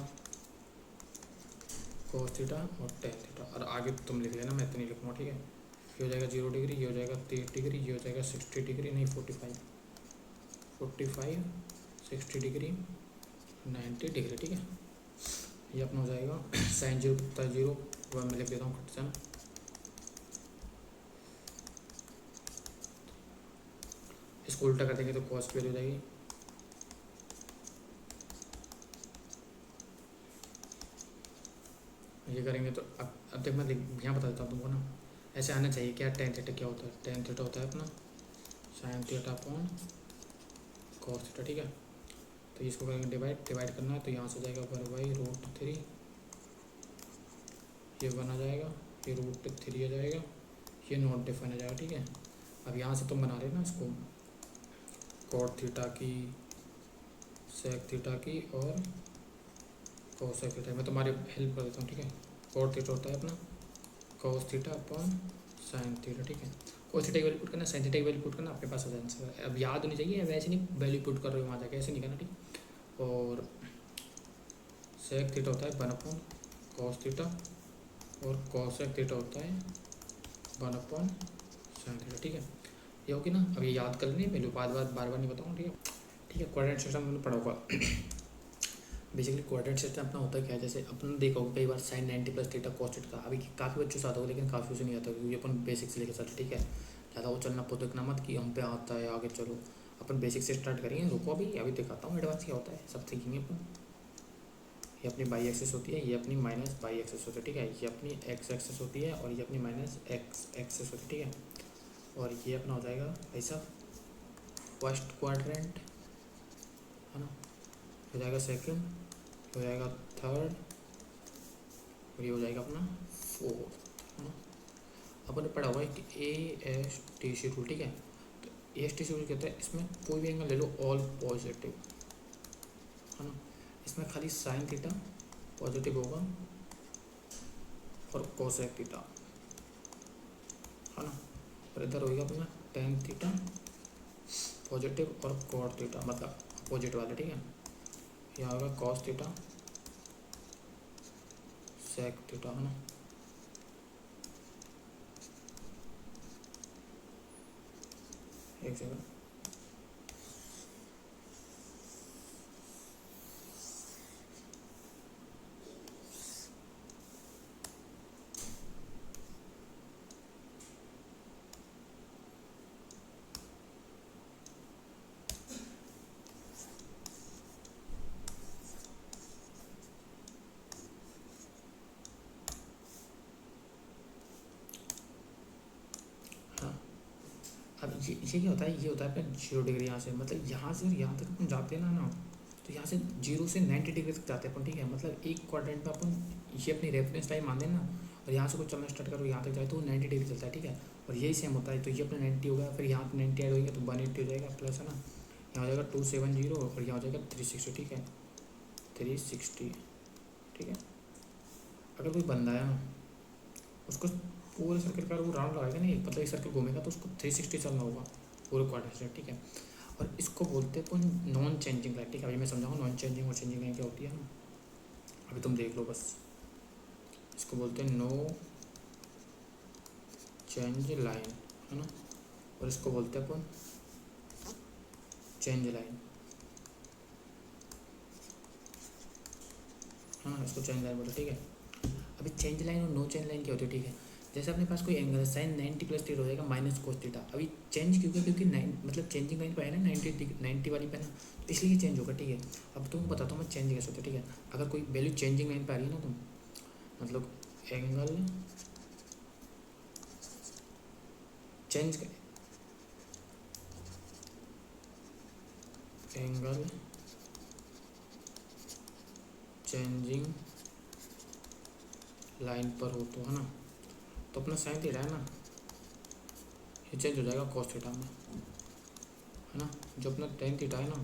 cos theta और टेन थीटा, और आगे तुम लिख लेना, मैं तो नहीं लिखूँगा, ठीक है। ये हो जाएगा 0 डिग्री, ये हो जाएगा 30 डिग्री, ये हो जाएगा 60 डिग्री, नहीं 45 60 डिग्री 90 डिग्री, ठीक है। ये अपना हो जाएगा साइन 0 कितना 0, वह मैं लिख देता हूँ कट से, इसको उल्टा कर देंगे तो कॉस की वैल्यू हो जाएगी, ये करेंगे तो अब देख मैं यहाँ बता देता हूँ तुमको ना, ऐसे आना चाहिए। क्या टेन थीटा क्या होता है, टेन थीटा होता है अपना sine theta upon cos theta, ठीक है। तो इसको करेंगे डिवाइड करना है, तो यहाँ से जाएगा √3, ये 1 आ जाएगा, ये √3 आ जाएगा, ये नॉट डिफाइन आ जाएगा, ठीक है। अब यहाँ से तुम बना लेना इसको कॉट थीटा की, सेक थीटा की और कोसेक थीटा, मैं तुम्हारी हेल्प कर देता हूँ, ठीक है। कॉट थीटा होता है अपना cos theta upon sine theta, ठीक है। कोस थीटा की वैल्यू पुट करना, साइन थीटा की वैल्यू पुट करना, आपके पास आ जाए आंसर। अब याद होनी चाहिए, वैसे नहीं वैल्यू पुट कर रहे हो वहाँ जाके, ऐसे नहीं करना, ठीक। और सेक थीटा होता है 1 अपॉन कॉस थीटा, और कोसेक थीटा होता है 1 अपॉन साइन थीटा, ठीक है। ये होगी ना, अब ये याद कर लेनी वैल्यू, बार बार नहीं बताऊँ, ठीक है। ठीक है, कोऑर्डिनेट सिस्टम मैंने पढ़ा होगा। बेसिकली कोऑर्डिनेट सिस्टम अपना होता है क्या, जैसे अपन देखा होगा कई बार साइन 90 + थीटा कॉस थीटा, अभी काफ़ी बच्चों से आता होगा, लेकिन काफ़ी से नहीं आता, क्योंकि अपन बेसिक से लेकर चलते, ठीक है। ज़्यादा वो चलना पुदकना मत कि हम पे आता है आगे चलो, अपन बेसिक से स्टार्ट करेंगे। रुको अभी दिखाता हूँ एडवांस क्या होता है, सब सीखेंगे अपन। ये अपनी बाई एक्सेस होती है, ये अपनी माइनस बाई एक्सेस होती है, ठीक है। ये अपनी एक्स एक्सेस होती है, और ये अपनी माइनस एक्स एक्सेस होती है, ठीक है। और ये अपना हो जाएगा ऐसा फर्स्ट क्वाड्रेंट, है ना, हो जाएगा सेकंड, हो जाएगा थर्ड, और ये हो जाएगा अपना फोर्थ, है ना। अपन ने पढ़ा हुआ है कि ASTC रूल, ठीक है। तो ASTC रूल कहता है इसमें कोई भी एंगल ले लो ऑल पॉजिटिव, है ना। इसमें खाली साइन थीटा पॉजिटिव होगा और कोसेक थीटा, है ना। और इधर होगा अपना टेन थीटा पॉजिटिव और कॉट थीटा, मतलब अपोजिट वाले, ठीक है। यहाँ होगा कॉस थीटा सेक थीटा, है ना। एक सेकंड, अब ये क्या होता है, ये होता है अपना 0 डिग्री यहाँ से, मतलब यहाँ से यहाँ तक अपन जाते हैं ना तो यहाँ से 0 से 90 डिग्री तक जाते हैं अपन, ठीक है। मतलब एक क्वाड्रेंट में अपन ये अपनी रेफरेंस टाइम मान देना, और यहाँ से कुछ चलना स्टार्ट करो यहाँ तक जाए तो 90 डिग्री चलता है, ठीक है। और यही सेम होता है, तो ये अपना 90 हो गया, फिर यहाँ पे 90 ऐड होगा तो 180 हो जाएगा प्लस, है ना। यहाँ हो जाएगा 270 और यहाँ हो जाएगा 360, ठीक है, 360, ठीक है। अगर कोई बंदा है ना, उसको पूरे सर्कल का वो राउंड लगाएगा नहीं, मतलब एक सर्कल घूमेगा तो उसको 360 चलना होगा पूरे क्वाड्रेंट से, ठीक है। और इसको बोलते हैं अपन नॉन चेंजिंग लाइन, ठीक है। अभी मैं समझाऊंगा नॉन चेंजिंग और चेंजिंग लाइन क्या होती है ना, अभी तुम देख लो बस। इसको बोलते हैं नो चेंज लाइन, है ना। और इसको बोलते हैं अपन चेंज लाइन, हाँ इसको चेंज लाइन बोलते हैं, ठीक है। अभी चेंज लाइन और नो चेंज लाइन क्या होती है, ठीक है। जैसे अपने पास कोई एंगल है, साइन 90 प्लस थीटा हो जाएगा माइनस कोस थीटा। अभी चेंज क्यों, क्योंकि मतलब चेंजिंग लाइन पे है ना 90 वाली पे ना, तो इसलिए चेंज होगा, ठीक है। अब तुमको बताता हूँ मैं चेंज कैसे होता है, ठीक है। अगर कोई वैल्यू चेंजिंग लाइन पे आ रही है ना, तुम मतलब angle change angle changing line पर हो तो, है ना, तो अपना साइन थीटा है ना, ये चेंज हो जाएगा कॉस थीटा में, है ना। जो अपना टेन थीटा है ना,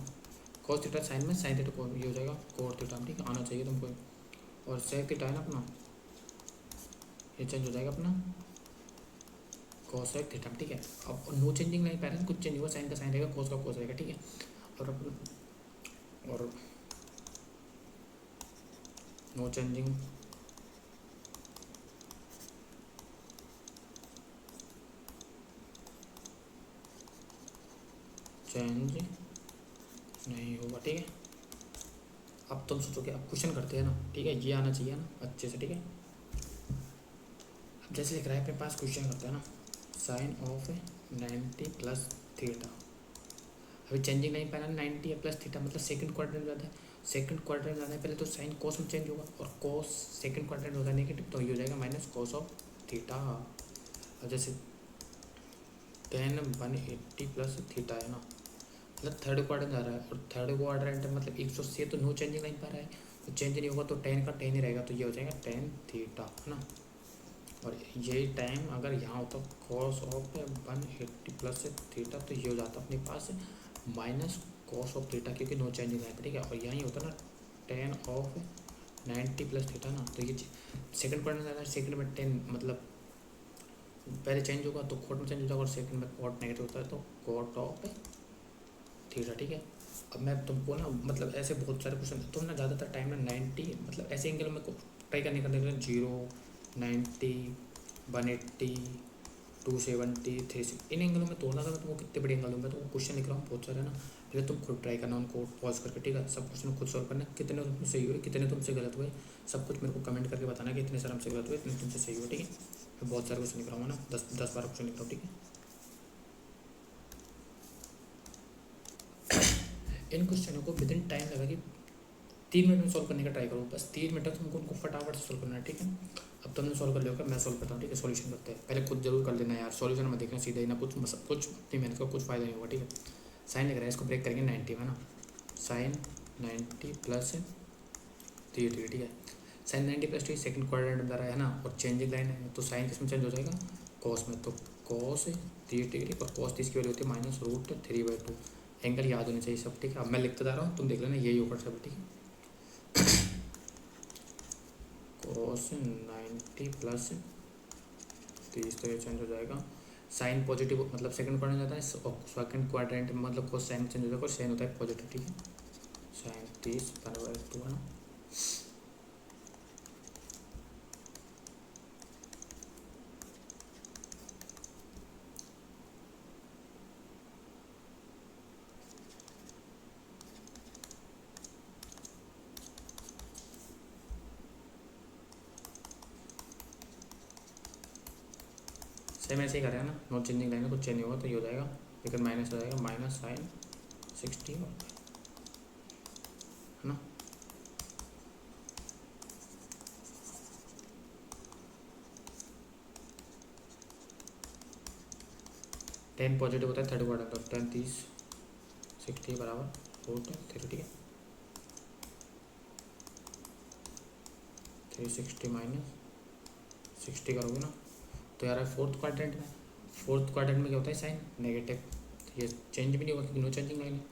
कॉस थीटा साइन में, साइन थीटा को ये हो जाएगा कोस थीटा में, ठीक है, आना चाहिए तुमको। और सेक थीटा है ना अपना, ये चेंज हो जाएगा अपना कॉसेक थीटा, ठीक है। अब नो चेंजिंग लाइन पैरेंट कुछ चेंज हुआ, साइन का साइन रहेगा, कॉस का कॉस रहेगा, ठीक है। और नो चेंजिंग चेंज नहीं होगा, ठीक है। अब तुम सोचोगे, अब क्वेश्चन करते हैं ना, ठीक है, ये आना चाहिए ना अच्छे से, ठीक है। अब जैसे लिख रहा है अपने पास, क्वेश्चन करते हैं ना, साइन ऑफ 90 प्लस थीटा। अभी चेंजिंग नहीं पाना 90 या प्लस थीटा, मतलब सेकंड क्वाड्रेंट में जाता है, सेकंड क्वाड्रेंट में जाना है पहले तो साइन कॉस में चेंज होगा, और कॉस सेकंड क्वाड्रेंट होगा नेगेटिव, तो ये हो जाएगा माइनस कॉस ऑफ थीटा। अब जैसे टेन 180 प्लस थीटा है ना, मतलब थर्ड क्वाड्रेंट जा रहा है, और थर्ड क्वाड्रेंट मतलब 180 तो नो चेंजिंग लाइन पा रहा है, तो चेंज नहीं होगा तो टेन का टेन ही रहेगा, तो ये हो जाएगा टेन थीटा, है ना। और यही टाइम अगर यहाँ होता कॉस ऑफ 180 प्लस थीटा, तो ये हो जाता अपने पास माइनस कॉस ऑफ थीटा, क्योंकि नो चेंजिंग लाइन, ठीक है। और यहाँ ही होता ना टेन ऑफ 90 प्लस थीटा ना, तो ये सेकंड क्वाड्रेंट जाना है, सेकंड में टेन मतलब पहले चेंज होगा तो कॉट में चेंज हो जाएगा, और सेकंड में कॉट नेगेटिव होता है तो कॉट ऑफ थीटा, ठीक है। अब मैं तुमको ना मतलब ऐसे बहुत सारे क्वेश्चन, तुम ना ज़्यादातर टाइम ना 90 मतलब ऐसे एंगल में ट्राई करने का, 0, 90, 180, 270, 360, इन एंगलों में तोड़ना था। मैं तुमको कितने बड़े एंगलों में तो क्वेश्चन लिख रहा हूँ बहुत सारे ना, पहले तुम खुद ट्राई करना उनको पॉज करके, ठीक है। सब क्वेश्चन खुद सॉल्व करना, कितने तुमसे सही हुए, कितने तुमसे गलत हुए, सब कुछ मेरे को कमेंट करके बताना कि इतने सारे हमसे गलत हुए, इतने तुमसे सही हुए, ठीक है। मैं बहुत सारे क्वेश्चन लिख रहा हूँ ना, 10-12 क्वेश्चन लिख रहा हूँ, ठीक है। इन क्वेश्चनों को विद इन टाइम लगा कि 3 मिनट में सॉल्व करने का ट्राई करो, बस 3 मिनट तक तुमको उनको फटाफट से सॉल्व करना है, ठीक है। अब तुमने सॉल्व कर लिया, मैं सॉल्व करता हूँ, ठीक है। सॉल्यूशन करते हैं, पहले खुद जरूर कर लेना यार, सॉल्यूशन में देखना सीधा ही ना, कुछ अपनी मेहनत का कुछ फ़ायदा नहीं होगा, ठीक है। साइन लग रहा है, इसको ब्रेक करेंगे 90 में ना, साइन 90 प्लस 3 डिग्री, ठीक है। साइन 90 प्लस 3 सेकंड क्वाड्रेंट में जा रहा है ना, और चेंजिंग लाइन है, तो साइन किस में चेंज हो जाएगा, कॉस में, तो कॉस 30 डिग्री, और कॉस 30 की वैल्यू होती है -√3/2। एंगल याद होने चाहिए सब, ठीक है। अब मैं लिखते जा रहा हूँ, तुम देख लेना, यही ऊपर सब, ठीक है। कॉस 90 प्लस 30 तो ये चेंज हो जाएगा, साइन पॉजिटिव मतलब सेकंड क्वाड्रेंट जाता है, सेकंड क्वाड्रेंट में मतलब कॉस साइन चेंज हो जाएगा, और साइन होता है पॉजिटिव, ठीक है। साइन 30/2 है ना। सेम ऐसे ही करें ना, नॉट चेंजिंग लाइन है, कुछ चेंज नहीं होगा तो ये हो जाएगा, लेकिन माइनस हो जाएगा, माइनस साइन 60 है ना। टेन पॉजिटिव होता है थर्ड क्वाड्रेंट, और 10 30 60 बराबर √3, ठीक है। तो ये 60 माइनस 60 करोगे ना तो यार फोर्थ क्वाड्रेंट में, फोर्थ क्वाड्रेंट में क्या होता है साइन नेगेटिव, तो ये चेंज भी नहीं होगा क्योंकि नो चेंजिंग लाइन है।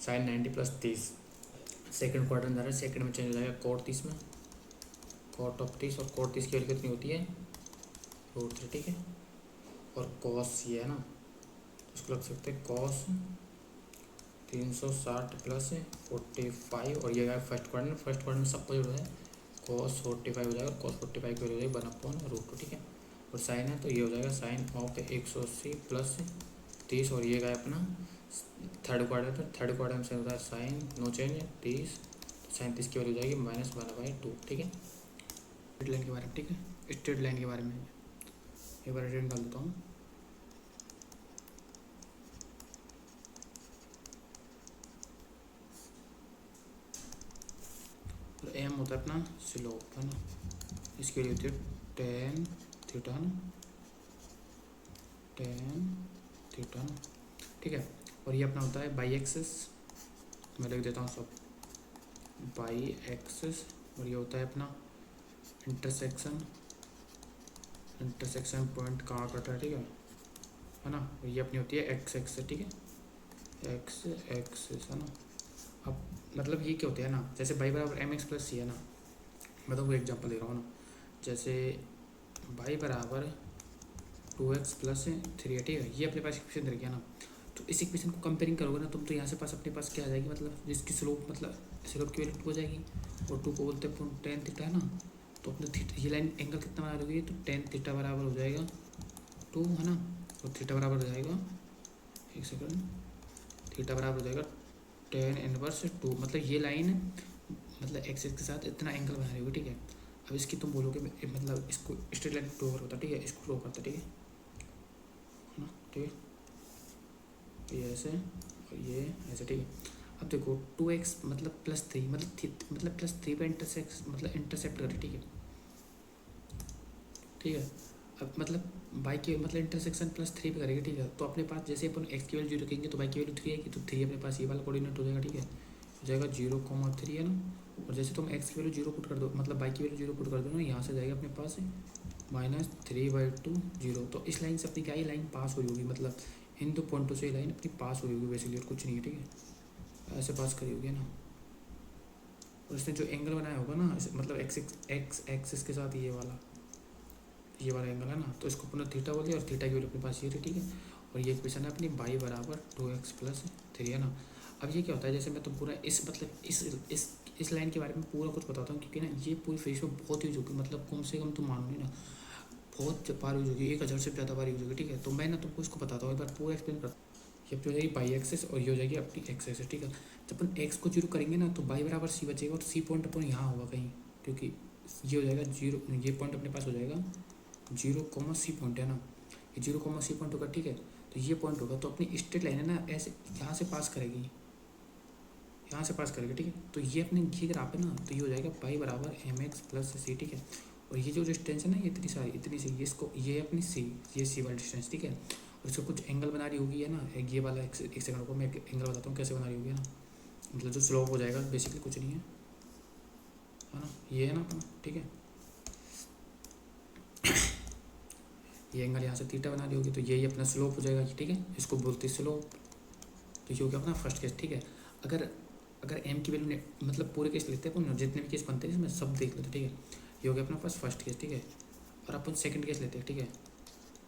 साइन 90 प्लस 30 सेकंड क्वार्टर में जा रहा है, सेकंड में चेंज हो जाएगा कॉट 30 में, कॉट ऑफ 30, और कॉट 30 की वैल्यू कितनी होती है √3, ठीक है। और कॉस ये है ना तो इसको लग सकते हैं कॉस 360 प्लस 45, और ये फर्स्ट क्वार्टर में, फर्स्ट क्वार्टर में सबको जो है कॉस 45 हो जाएगा, और कॉस 45 की वैल्यू हो जाएगी 1/√2, ठीक है। और साइन है तो ये हो जाएगा साइन ऑफ 180 प्लस 30, और ये गया अपना थर्ड क्वार्टर, तो थर्ड क्वार्टर में से होता है साइन नो चेंज 30, साइन 30 की वैल्यू हो जाएगी -1/2, ठीक है। स्ट्रेट लाइन के बारे में, ठीक है, स्ट्रेट लाइन के बारे में एक बार रिटर्न डाल देता हूँ। तो एम होता है अपना स्लोप है ना, इसके लिए होती है tan थीटा ना, tan थीटा ना, ठीक है। और ये अपना होता है बाई एक्सिस, मैं लिख देता हूँ सब बाई एक्सिस, और ये होता है अपना इंटरसेक्शन, इंटरसेक्शन पॉइंट कहाँ कट रहा है, ठीक है ना। और ये अपनी होती है एक्स एक्सिस, ठीक है, एक्स एक्सिस है ना। अब मतलब ये क्या होता है ना, जैसे बाई बराबर mx प्लस सी है ना, मैं तो वो एग्जांपल दे रहा हूँ ना, जैसे बाई बराबर 2x प्लस 3 है, ठीक है, ये अपने पास इक्वेशन रह गया ना। तो इस इक्वेशन को कंपेयरिंग करोगे ना तुम, तो यहाँ से पास अपने पास क्या आ जाएगी, मतलब जिसकी स्लोप मतलब स्लोप की वैल्यू 2 हो जाएगी, और 2 को बोलते हैं tan थीटा है ना। तो अपने थीटा ये लाइन एंगल कितना बना रही है, तो tan थीटा बराबर हो जाएगा 2 है ना, और थीटा बराबर हो जाएगा, एक सेकंड, थीटा बराबर हो जाएगा tan इनवर्स 2, मतलब ये लाइन मतलब एक्सिस के साथ इतना एंगल बना रही होगी, ठीक है। अब इसकी तुम बोलोगे मतलब इसको स्ट्रेट लाइन ड्रॉ होता है, ठीक है, इसको ड्रॉ करता है, ठीक है ना, ठीक है, ये ऐसे और ये ऐसे, ठीक है। अब देखो 2x मतलब +3 मतलब +3 पे इंटरसेप्ट करे, ठीक है, ठीक है। अब मतलब बाई की मतलब इंटरसेक्शन +3 पे करेंगे, ठीक है। तो अपने पास जैसे अपन x की वैल्यू 0 रखेंगे तो बाई की वैल्यू 3 आएगी, तो 3 अपने पास ये वाला कोऑर्डिनेट हो जाएगा, ठीक है, हो जाएगा 0,3 है ना। और जैसे तुम x की वैल्यू 0 पुट कर दो, मतलब बाई की वैल्यू 0 पुट कर दो ना, यहाँ से जाएगा अपने पास -3/2 0। तो इस लाइन से अपनी क्या ये लाइन पास हुई होगी, मतलब इन दो पॉइंटों से ये लाइन अपनी पास हुई होगी बेसिकली, और कुछ नहीं है, ठीक है, ऐसे पास करी होगी ना। और इसने जो एंगल बनाया होगा ना मतलब एक्स एक्सिस के साथ ये वाला एंगल है ना, तो इसको पुनः थीटा बोल दिया, और थीटा की वैल्यू अपने पास ये रही, ठीक है। और ये इक्वेशन है अपनी बाई बराबर 2x प्लस 3 है ना। अब ये क्या होता है, जैसे मैं तो पूरा इस मतलब इस लाइन के बारे में पूरा कुछ बताता हूँ, क्योंकि ना ये पूरी फेस में बहुत यूज होगी, मतलब कम से कम तुम मानोगे ना बहुत बार यूज होगी, 1000 से ज़्यादा बार यूज होगी, ठीक है। तो मैं ना तुमको इसको बताता हूँ, एक बार पूरा एक्सप्लेन करता हूँ। ये अपनी हो जाएगी बाई एक्सेस, और ये हो जाएगी अपनी एक्स एक्सेस, ठीक है। जब अपन एक्स को 0 करेंगे ना तो बाई बराबर सी बचेगा, और सी पॉइंट अपन यहाँ होगा कहीं, क्योंकि ये हो जाएगा 0, ये पॉइंट अपने पास हो जाएगा 0, C पॉइंट है ना, ये 0, C पॉइंट होगा, ठीक है। तो ये पॉइंट होगा, तो अपनी स्ट्रेट लाइन है ना ऐसे यहाँ से पास करेगी, यहाँ से पास करेगी, ठीक है। तो ये अपने ये ग्राफ है ना, तो ये हो जाएगा पाई बराबर mx प्लस सी, ठीक है। और ये जो डिस्टेंस है ना, ये इतनी सारी इतनी सी, ये इसको ये अपनी सी वाला डिस्टेंस, ठीक है। और इसको कुछ एंगल बना रही होगी है ना, ये वाला एक सेकंड को मैं एंगल बताता हूँ कैसे बना रही होगी है ना, मतलब जो स्लोप हो जाएगा बेसिकली कुछ नहीं है ना, ये है ना अपना, ठीक है। ये एंगल यहाँ से थीटा बना रही होगी, तो यही अपना स्लोप हो जाएगा, ठीक है, इसको बोलते हैं स्लोप। तो ये हो गया अपना फर्स्ट केस, ठीक है। अगर अगर एम की वैल्यू मतलब पूरे केस लेते हैं अपन, जितने भी केस बनते हैं इसमें सब देख लेते हैं, ठीक है। ये हो गया अपना पास फर्स्ट केस, ठीक है। और अपन सेकंड केस लेते हैं, ठीक है।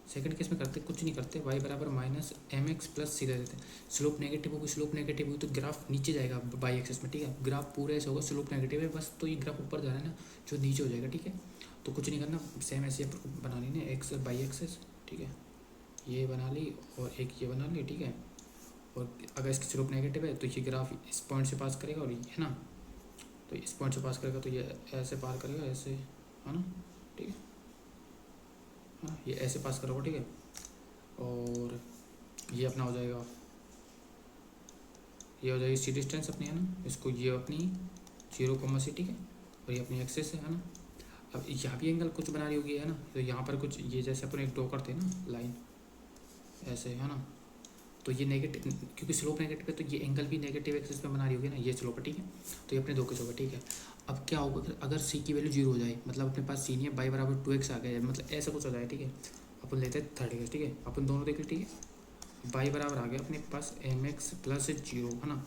सेकंड केस में करते कुछ नहीं करते, y बराबर -mx प्लस सी दे देते हैं। स्लोप नेगेटिव होगी, स्लोप नेगेटिव होगी तो ग्राफ नीचे जाएगा बाई एक्सिस में, ठीक है। ग्राफ पूरे ऐसे होगा, स्लोप नेगेटिव है बस, तो ये ग्राफ ऊपर जा रहा है ना, जो नीचे हो जाएगा, ठीक है। तो कुछ नहीं करना, सेम ऐसे बना ली ना एक्स बाई एक्सिस, ठीक है, ये बना ली और एक ये बना ली, ठीक है। और अगर इसकी स्लोप नेगेटिव है तो ये ग्राफ इस पॉइंट से पास करेगा, और ये है ना, तो इस पॉइंट से पास करेगा, तो ये ऐसे पार करेगा ऐसे, है ना, ठीक है, हाँ ये ऐसे पास करोगे, ठीक है। और ये अपना हो जाएगा, ये हो जाएगी सी डिस्टेंस अपनी, है ना, इसको ये अपनी 0, C, ठीक है। और ये अपनी एक्सेस है ना। अब यहाँ भी एंगल कुछ बना रही होगी, है ना। तो यहाँ पर कुछ ये जैसे अपन एक ड्रॉ करते हैं ना लाइन ऐसे, है ना। तो ये नेगेटिव, क्योंकि स्लोप नेगेटिव है तो ये एंगल भी नेगेटिव एक्सिस पे बना रही होगी ना, ये स्लोप है, ठीक है। तो ये अपने 2 केस होगा, ठीक है। अब क्या होगा अगर सी की वैल्यू 0 हो जाए, मतलब अपने पास सी नहीं है, बाई बराबर 2x आ गया, मतलब ऐसा कुछ हो जाए, ठीक है। अपन लेते हैं थर्ड केस, ठीक है। अपन दोनों देख लें, ठीक है। बाई बराबर आ गया अपने पास mx प्लस 0, है ना।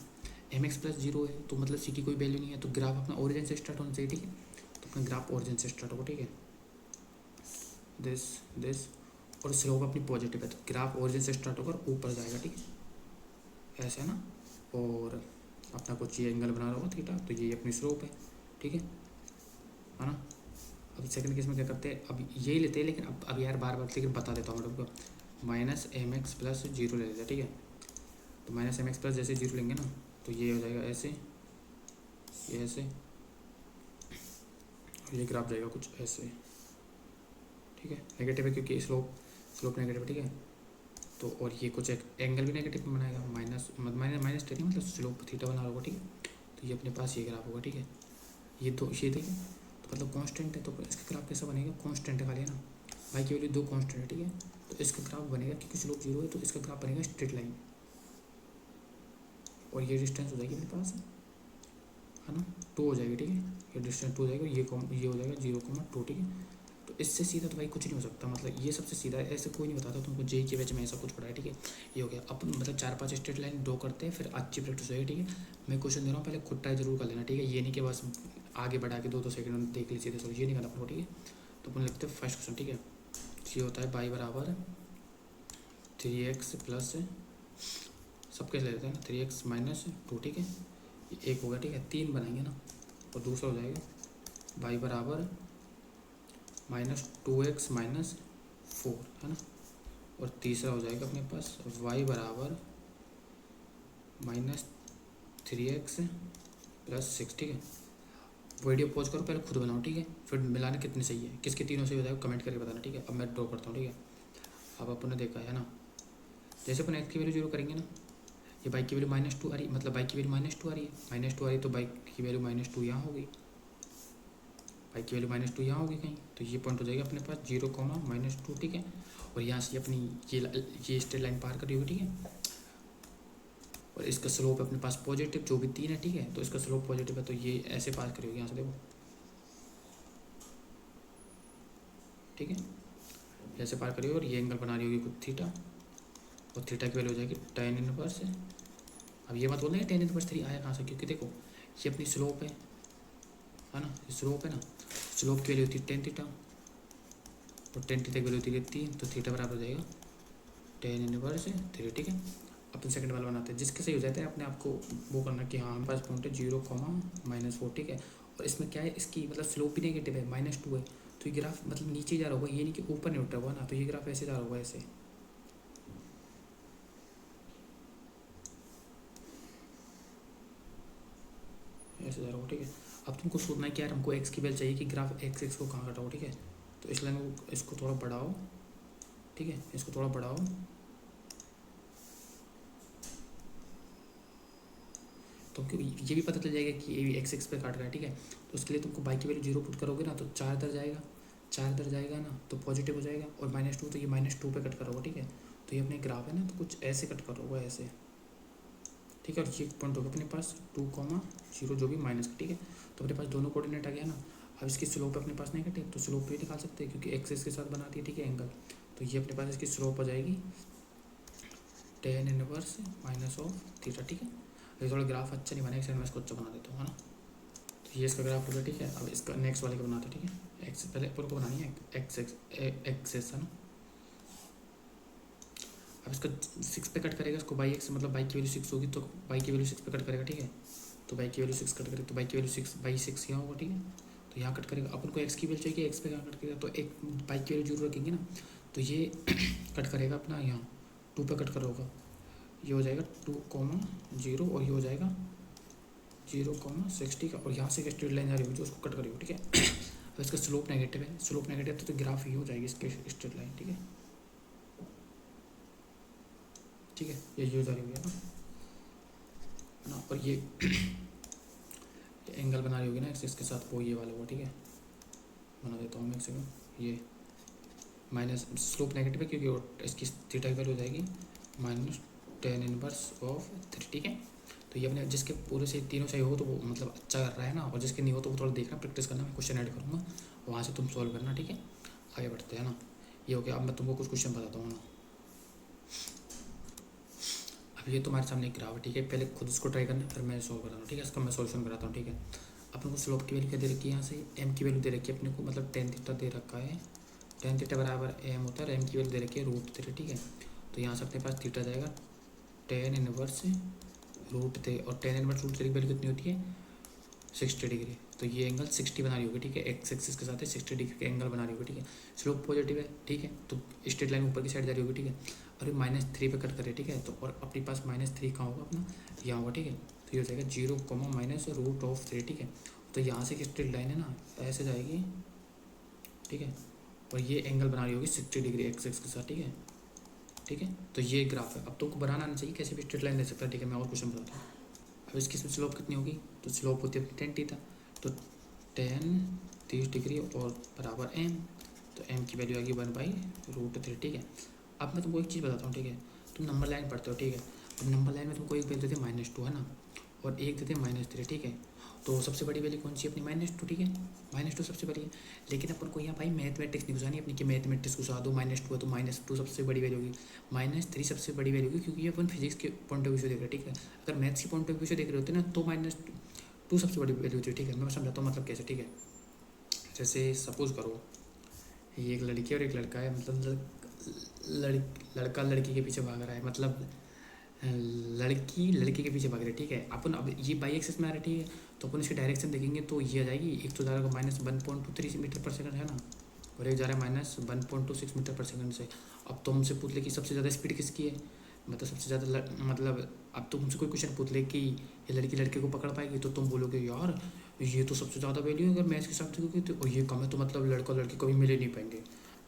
mx प्लस 0 है तो मतलब सी की कोई वैल्यू नहीं है, तो ग्राफ अपना ओरिजिन से स्टार्ट होना चाहिए, ठीक है। तो अपना ग्राफ ओरिजिन से स्टार्ट होगा, ठीक है। दिस और स्लोप अपनी पॉजिटिव है, तो ग्राफ ओरिजिन से स्टार्ट होकर ऊपर जाएगा, ठीक है, ऐसे, है ना। और अपना कुछ ये एंगल बना रहा होगा थीटा, तो ये अपनी स्लोप है, ठीक है ना। अब सेकंड केस में क्या करते हैं, अब यही लेते हैं, लेकिन अब यार बार बार लेकिन बता देता हूँ मैं आपको, माइनस एम एक्स प्लस 0 ले लेते हैं, ठीक है। तो माइनस एम एक्स प्लस जैसे 0 लेंगे ना, तो ये हो जाएगा ऐसे, ये ऐसे, ये ग्राफ जाएगा कुछ ऐसे, ठीक है। नेगेटिव है क्योंकि स्लोप नेगेटिव है, ठीक है। तो और ये कुछ एक एंगल भी नेगेटिव में बनाएगा, माइनस टेन, मतलब स्लोप थीटा बना होगा, ठीक है। तो ये अपने पास ये ग्राफ होगा, ठीक है। ये दो ये देखिए, तो मतलब कांस्टेंट है, तो इसका ग्राफ कैसा बनेगा, कांस्टेंट है खाली, है ना। भाई की वैल्यू 2 कांस्टेंट है, ठीक है। तो इसका ग्राफ बनेगा, क्योंकि स्लोप 0 है तो इसका ग्राफ बनेगा स्ट्रेट लाइन, और ये डिस्टेंस हो जाएगी मेरे पास, है ना, 2 हो जाएगी, ठीक है। ये डिस्टेंस 2 हो जाएगा, ये हो जाएगा 0,2, ठीक है। तो इससे सीधा तो भाई कुछ नहीं हो सकता, मतलब ये सबसे सीधा है, ऐसे कोई नहीं बताता तुमको, जेई के बैच में ऐसा कुछ पढ़ा है, ठीक है। ये हो गया अपन, मतलब 4-5 स्ट्रेट लाइन ड्रॉ करते हैं, फिर अच्छी प्रैक्टिस होगी, ठीक है। मैं क्वेश्चन दे रहा हूँ, पहले खुद ट्राई जरूर कर लेना, ठीक है। ये नहीं कि बस आगे बढ़ा के 2-2 सेकंड में देख लीजिए, तो ये नहीं करना आपको, ठीक है। तो अपन लिखते हैं फर्स्ट क्वेश्चन, ठीक है। ये होता है बाई बराबर 3x प्लस, सब कैसे ले लेते हैं ना, 3x माइनस 2, ठीक है। ये एक हो गया, ठीक है, 3 बनाएंगे ना, और दूसरा हो जाएगा बाई बराबर -2x माइनस 4, है ना। और तीसरा हो जाएगा अपने पास y बराबर -3x प्लस 6, ठीक है। वीडियो पॉज करो, पहले खुद बनाओ, ठीक है, फिर मिलाना कितनी सही है, किसके तीनों सही हो जाएगा कमेंट करके बताना, ठीक है। अब मैं ड्रॉ करता हूँ, ठीक है। अब अपन ने देखा है ना, जैसे अपन x की वैल्यू 0 करेंगे ना, ये बाइक की वैल्यू -2 आ रही है, मतलब बाइक की वैल्यू -2 आ रही है, -2 आ रही है, तो बाइक की वैल्यू -2 यहाँ होगी, बाइक की वैल्यू -2 यहाँ होगी कहीं, तो ये पॉइंट हो जाएगा अपने पास 0,-2, ठीक है। और यहाँ से अपनी ये स्ट्रेट लाइन पार कर रही होगी, ठीक है। और इसका स्लोप अपने पास पॉजिटिव, जो भी 3 है, ठीक है। तो इसका स्लोप पॉजिटिव है, तो ये ऐसे पास करी होगी यहाँ से, देखो, ठीक है, ऐसे पार करी होगी, और ये एंगल बना रही होगी कुछ थीटा, और थीटा की वैल्यू हो जाएगी tan इनवर्स है। अब ये मत बोलना है tan इनवर्स 3 आया कहाँ से, क्योंकि देखो ये अपनी स्लोप है ना, ये स्लोप है ना, स्लोप की वैल्यू होती है tan थीटा, और tan थीटा की वैल्यू होती है 3, तो थीटा बराबर हो जाएगा tan इनवर्स 3, ठीक है। अपन सेकंड वाला बनाते हैं, जिसके सही हो जाता है अपने आप को वो करना कि हाँ हमारे पास पॉइंट है 0,-4, ठीक है। और इसमें क्या है, इसकी मतलब स्लोप भी नेगेटिव है, -2 है, तो ये ग्राफ मतलब नीचे जा रहा होगा, ये नहीं कि ऊपर नहीं उठ रहा होगा ना, तो ये ग्राफ ऐसे जा रहा होगा, ऐसे, ऐसे जा रहा होगा, ठीक है। अब तुमको सोचना है कि यार हमको एक्स की वैल्यू चाहिए कि ग्राफ एक्स को कहाँ कटा हो, ठीक है। तो इस लाइन को, इसको थोड़ा बढ़ाओ, ठीक है, इसको थोड़ा बढ़ाओ, तुमको ये भी पता चल जाएगा कि ये भी एक्स पे काट रहा है, ठीक है। तो उसके लिए तुमको बाई की वैल्यू 0 पुट करोगे ना, तो 4 इधर जाएगा, 4 इधर जाएगा ना, तो पॉजिटिव हो जाएगा, और -2, तो ये -2 पे कट करोगे, ठीक है। तो ये अपने ग्राफ है ना, तो कुछ ऐसे कट करोगे, ऐसे, ठीक है। और ये पॉइंट होगा अपने पास 2,0 जो भी माइनस का, ठीक है। तो अपने पास दोनों कोऑर्डिनेट आ गया ना। अब इसकी स्लोप अपने पास नेगेटिव, तो स्लोप भी निकाल सकते हैं, क्योंकि एक्सेस के साथ बनाती है, ठीक है, एंगल। तो ये अपने पास इसकी स्लोप हो जाएगी tan इनवर्स -θ, ठीक है। ये थोड़ा ग्राफ अच्छा नहीं बना, एक साइड में इसको अच्छा बना देता हूँ, है ना। तो ये इसका ग्राफ हो गया, ठीक है। अब इसका नेक्स्ट वाले का बनाते हैं, ठीक है। एक्स पहले पूरा को बनानी है, एक्सेस, है ना। अब इसका 6 पे कट करेगा, इसको बाई एक्स, मतलब बाई की वैल्यू 6 होगी, तो बाई की वैल्यू 6 पे कट करेगा, ठीक है। तो बाई की वैल्यू 6 कट करेगा, तो बाई की वैल्यू 6/6 यहाँ होगा, ठीक है। तो यहाँ कट करेगा, अपन को एक्स की वैल्यू चाहिए, एक्स पे कहाँ कट करेगा, तो एक बाई की वैल्यू 0 रखेंगे ना, तो ये कट करेगा अपना यहाँ 2 पे कट करोगा, ये हो जाएगा 2,0, और ये हो जाएगा 0,6, ठीक है। और यहाँ से एक स्ट्रेट लाइन जा रही होगी जो उसको कट करेगी, ठीक है। अब इसका स्लोप नेगेटिव है, स्लोप नेगेटिव तो ग्राफ ये हो जाएगी इसके स्ट्रेट लाइन, ठीक है, ठीक है। ये यूज आ रही होगी ना, और ये एंगल बना रही होगी ना एक्सिस के साथ, वो ये वाला हुआ, ठीक है। बना देता हूँ मैं एक सेकंड। ये माइनस स्लोप नेगेटिव है क्योंकि इसकी थीटा की वैल्यू हो जाएगी -tan−1/3, ठीक है। तो ये अपने जिसके पूरे से तीनों सही हो तो वो मतलब अच्छा कर रहा है ना, और जिसके नहीं हो तो वो थोड़ा देखना प्रैक्टिस करना। मैं क्वेश्चन ऐड करूँगा, वहाँ से तुम सॉल्व करना, ठीक है। आगे बढ़ते हैं ना। ये हो गया। अब मैं तुमको कुछ क्वेश्चन बताता हूँ ना। अब ये तुम्हारे सामने एक ग्राफ है, ठीक है। पहले खुद इसको ट्राई करना, फिर मैं सॉल्व कराता हूँ, ठीक है। इसका मैं सॉल्यूशन कराता हूँ, ठीक है। अपन को स्लोप की वैल्यू क्या दे रखी है, यहाँ से एम की वैल्यू दे रखी है अपने को, मतलब tan थीटा दे रखा है। tan थीटा बराबर एम होता है, एम की वैल्यू दे रखी है √3, ठीक है। तो यहाँ से अपने पास थीटा जाएगा tan−1√3, और tan−1√3 की वैल्यू कितनी होती है 60 डिग्री। तो ये एंगल 60 बना रही होगी, ठीक है। एक्स एक्सिस के साथ 60 डिग्री का एंगल बना रही होगी, ठीक है। स्लोप पॉजिटिव है, ठीक है। तो स्ट्रेट लाइन ऊपर की साइड जा रही होगी, ठीक है। और ये -3 पे कट करे, ठीक है। तो और अपने पास -3 कहाँ होगा अपना, यहाँ होगा, ठीक है। तो ये हो जाएगा 0, -√3, ठीक है। तो यहाँ से एक स्ट्रेट लाइन है ना, ऐसे जाएगी, ठीक है। और ये एंगल बना रही होगी 60 डिग्री एक्स एक्स के साथ, ठीक है। ठीक है, तो ये ग्राफ है। अब तुमको बनाना आना चाहिए, कैसे भी स्ट्रेट लाइन ले सकता है, ठीक है। मैं और क्वेश्चन बताता हूँ। अब इसकी स्लोप कितनी होगी, तो स्लोप होती है tan थीटा, तो tan 30 डिग्री और बराबर m, तो m की वैल्यू आएगी 1/√3, ठीक है। अब मैं तुमको एक चीज़ बताता हूँ, ठीक है। तुम नंबर लाइन पढ़ते हो, ठीक है। अब नंबर लाइन में तुमको एक वैल्यू देते हैं -2, है ना, और एक देते हैं -3, ठीक है। तो सबसे बड़ी वैल्यू कौन सी है अपनी, -2, ठीक है। -2 सबसे बड़ी है। लेकिन अपन को यहाँ भाई मैथमेटिक्स नहीं घुसानी अपनी, कि मैथमेटिक्स घुसा दो, -2 है तो -2 सबसे बड़ी वैल्यू होगी, -3 सबसे बड़ी वैल्यू होगी, क्योंकि ये अपन फिजिक्स के पॉइंट ऑफ व्यू से देख रहे हैं, ठीक है। अगर मैथ्स के पॉइंट ऑफ व्यू से देख रहे होते ना तो -2 सबसे बड़ी वैल्यू होती है, ठीक है। मैं समझाता हूँ मतलब कैसे, ठीक है। जैसे सपोज करो ये एक लड़की और एक लड़का है, मतलब लड़का लड़की के पीछे भाग रहा है, मतलब लड़की लड़के के पीछे भाग रही है, ठीक है। अपन अब ये बाई एक्सिस में आ रहा है, ठीक है। तो अपन इसकी डायरेक्शन देखेंगे तो ये आ जाएगी, एक तो जा रहा है -1.23 मीटर पर सेकंड, है ना, और एक जा रहा है -1.26 मीटर पर सेकंड से। अब तो हमसे पूछ ले कि सबसे ज़्यादा स्पीड किसकी है, मतलब सबसे ज़्यादा मतलब अब तो तुमसे कोई क्वेश्चन पूछ ले कि ये लड़की लड़के को पकड़ पाएगी, तो तुम बोलोगे यार ये तो सबसे ज़्यादा वैल्यू है अगर मैथ्स के साथ देखोगे तो, और ये कम है, तो मतलब लड़का लड़की कभी मिल ही नहीं पाएंगे।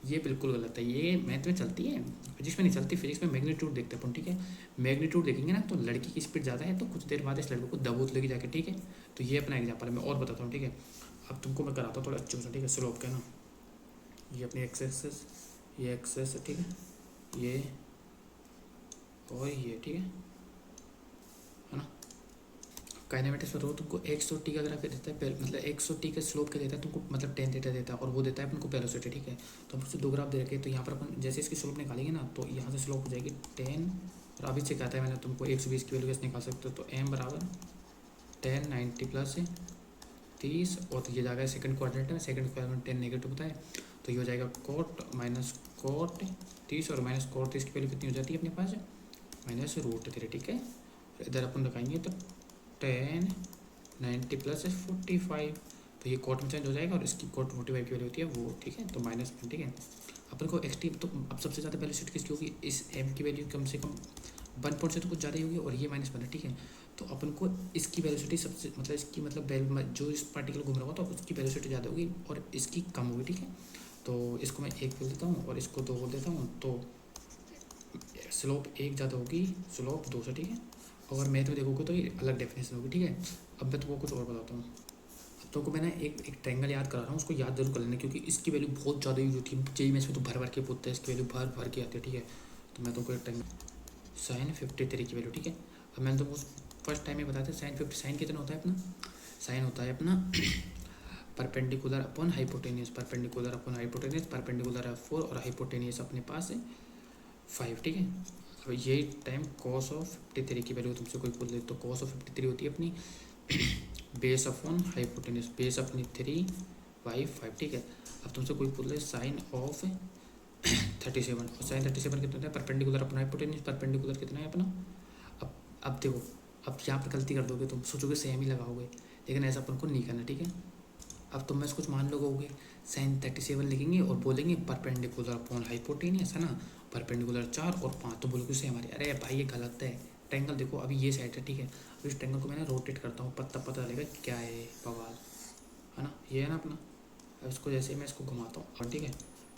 ये बिल्कुल गलत है, ये मैथ में चलती है, फिजिक्स में नहीं चलती। फिजिक्स में मैग्नीट्यूड देखते हैं अपन, ठीक है। मैग्नीट्यूड देखेंगे ना तो लड़की की स्पीड ज़्यादा है, तो कुछ देर बाद इस लड़के को दबोच लेगी जाके, ठीक है। तो ये अपना एग्जाम्पल है, मैं और बताता हूँ, ठीक है। अब तुमको मैं कराता हूँ थोड़ा अच्छे से, ठीक है। स्लोप का ना, ये अपनी एक्सेस, ये एक्सेस, ठीक है, ये और ये, ठीक है ना। काइनेमेटिक्स में रो तुमको 180 का ग्राफ देता है, मतलब 180 का स्लोप का देता है तुमको, मतलब tan थीटा देता है, और वो देता है अपन को वेलोसिटी, ठीक है। तो हम उससे दो ग्राफ दे रखे, तो यहाँ पर अपन जैसे इसकी स्लोप निकालेंगे ना, तो यहाँ से स्लोप हो जाएगी 10, और अभी से कहता है मैंने तुमको 120 की वैल्यू कैसे निकाल सकते हो, तो m बराबर tan 90 + 30, और ये जाएगा सेकंड क्वाड्रेंट में, सेकंड क्वाड्रेंट 10 नेगेटिव होता है, तो ये हो जाएगा cot -cot 30, और -cot 30 की वैल्यू कितनी हो जाती है अपने पास -√3, ठीक है। इधर अपन लगाएंगे तो tan 90 + 45, तो ये कॉट में चेंज हो जाएगा, और इसकी कॉट 45 की वैल्यू होती है वो, ठीक है। तो -1, ठीक है। अपन को एक्सट्रीम, तो अब सबसे ज़्यादा वेलोसिटी किसकी होगी, इस m की वैल्यू कम से कम 1 पॉइंट से तो कुछ ज़्यादा ही होगी, और ये -1 है, ठीक है। तो अपन को इसकी वेलोसिटी सबसे, मतलब इसकी मतलब जो इस पार्टिकल घूम रहा होगा तो उसकी वेलोसिटी ज़्यादा होगी और इसकी कम होगी, ठीक है। तो इसको मैं 1 बोल देता हूँ और इसको 2 बोल देता हूँ, तो स्लोप 1 ज़्यादा होगी, स्लोप 2 से, ठीक है। अगर मैथ में देखोगे तो ये अलग डेफिनेशन होगी, ठीक है। अब मैं तुमको कुछ और बताता हूँ। अब तुमको मैंने एक ट्रायंगल याद करा रहा हूँ, उसको याद जरूर कर लेना, क्योंकि इसकी वैल्यू बहुत ज़्यादा यूज होती है जेई में, इसमें तो भर के पूछता है, इसकी वैल्यू भर के आती है, ठीक है। तो मैं तुमको एक ट्रायंगल sin 53 की वैल्यू, ठीक है। अब मैंने तुमको फर्स्ट टाइम में बताया था साइन कितना होता है अपना, साइन होता है अपना perpendicular upon hypotenuse, perpendicular upon hypotenuse, perpendicular है 4 और हाइपोटेनियस अपने पास है 5, ठीक है। अब ये टाइम cos ऑफ 53 की वैल्यू तुमसे कोई पूछ ले तो cos ऑफ 53 होती है अपनी बेस अपॉन हाइपोटेनियस, बेस अपनी 3/5, ठीक है। अब तुमसे कोई पूछ ले साइन ऑफ 37, और साइन 37 कितना है, परपेंडिकुलर अपना हाइपोटेनियस, परपेंडिकुलर कितना है अपना। अब देखो, अब यहाँ पर गलती कर दोगे तुम, सोचोगे सेम ही लगाओगे, लेकिन ऐसा अपन को नहीं करना, ठीक है। अब तुम मैं कुछ मान लोगे, साइन 37 लिखेंगे और बोलेंगे परपेंडिकुलर अपॉन हाइपोटेनियस, है ना, परपेंडिकुलर 4 और 5, तो बोलोगे सेम हमारे, अरे भाई ये गलत है। ट्रायंगल देखो, अभी ये साइड है, ठीक है। अब इस ट्रायंगल को मैंने रोटेट करता हूँ, पता लगेगा क्या है बवाल, है ना, ये है ना अपना। अब इसको जैसे मैं इसको घुमाता हूँ, और ठीक है,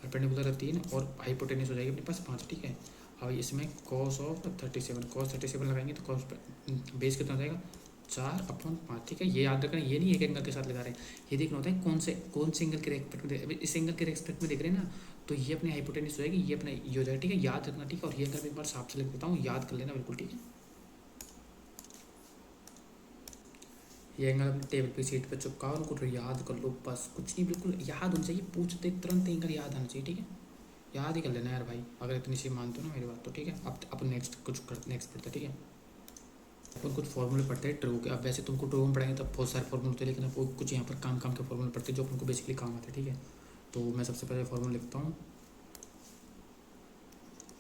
परपेंडिकुलर है 3 और हाइपोटेनियस हो जाएगी अपने पास 5, ठीक है। अब इसमें cos ऑफ 37 लगाएंगे तो cos बेस कितना हो जाएगा 4/5, ठीक है। ये याद रखना, ये नहीं एक एंगल के साथ लगा रहे हैं, ये देखना होता है कौन से एंगल के रेस्पेक्ट में, इस एंगल के रेस्पेक्ट में देख रहे हैं ना, तो ये अपनी हाइपोटेन्यूज हो जाएगी, ये अपना ये हो जाएगा, ठीक है। याद रखना, ठीक है। और ये अगर मैं एक बार साफ से लिख देता हूँ, याद कर लेना बिल्कुल, ठीक है। ये एंगल अपने टेबल पे सीट पे चिपकाओ, उनको याद कर लो, बस कुछ नहीं, बिल्कुल याद होना चाहिए, पूछते तुरंत एंगल याद आना चाहिए, ठीक है। याद ही कर लेना यार भाई, अगर इतनी सी मानते हो ना मेरी बात तो, ठीक है। अब अपन नेक्स्ट पढ़ते हैं, ठीक है। अपन कुछ फॉर्मूले पढ़ते हैं ट्रू के। अब वैसे तुमको ट्रू में पढ़ेंगे तब बहुत सारे फॉर्मूले होते हैं, लेकिन आपको कुछ यहाँ पर काम के फॉर्मूले पढ़ते हैं जो अपन को बेसिकली काम आते हैं, ठीक है। तो मैं सबसे पहले फॉर्मूला लिखता हूँ,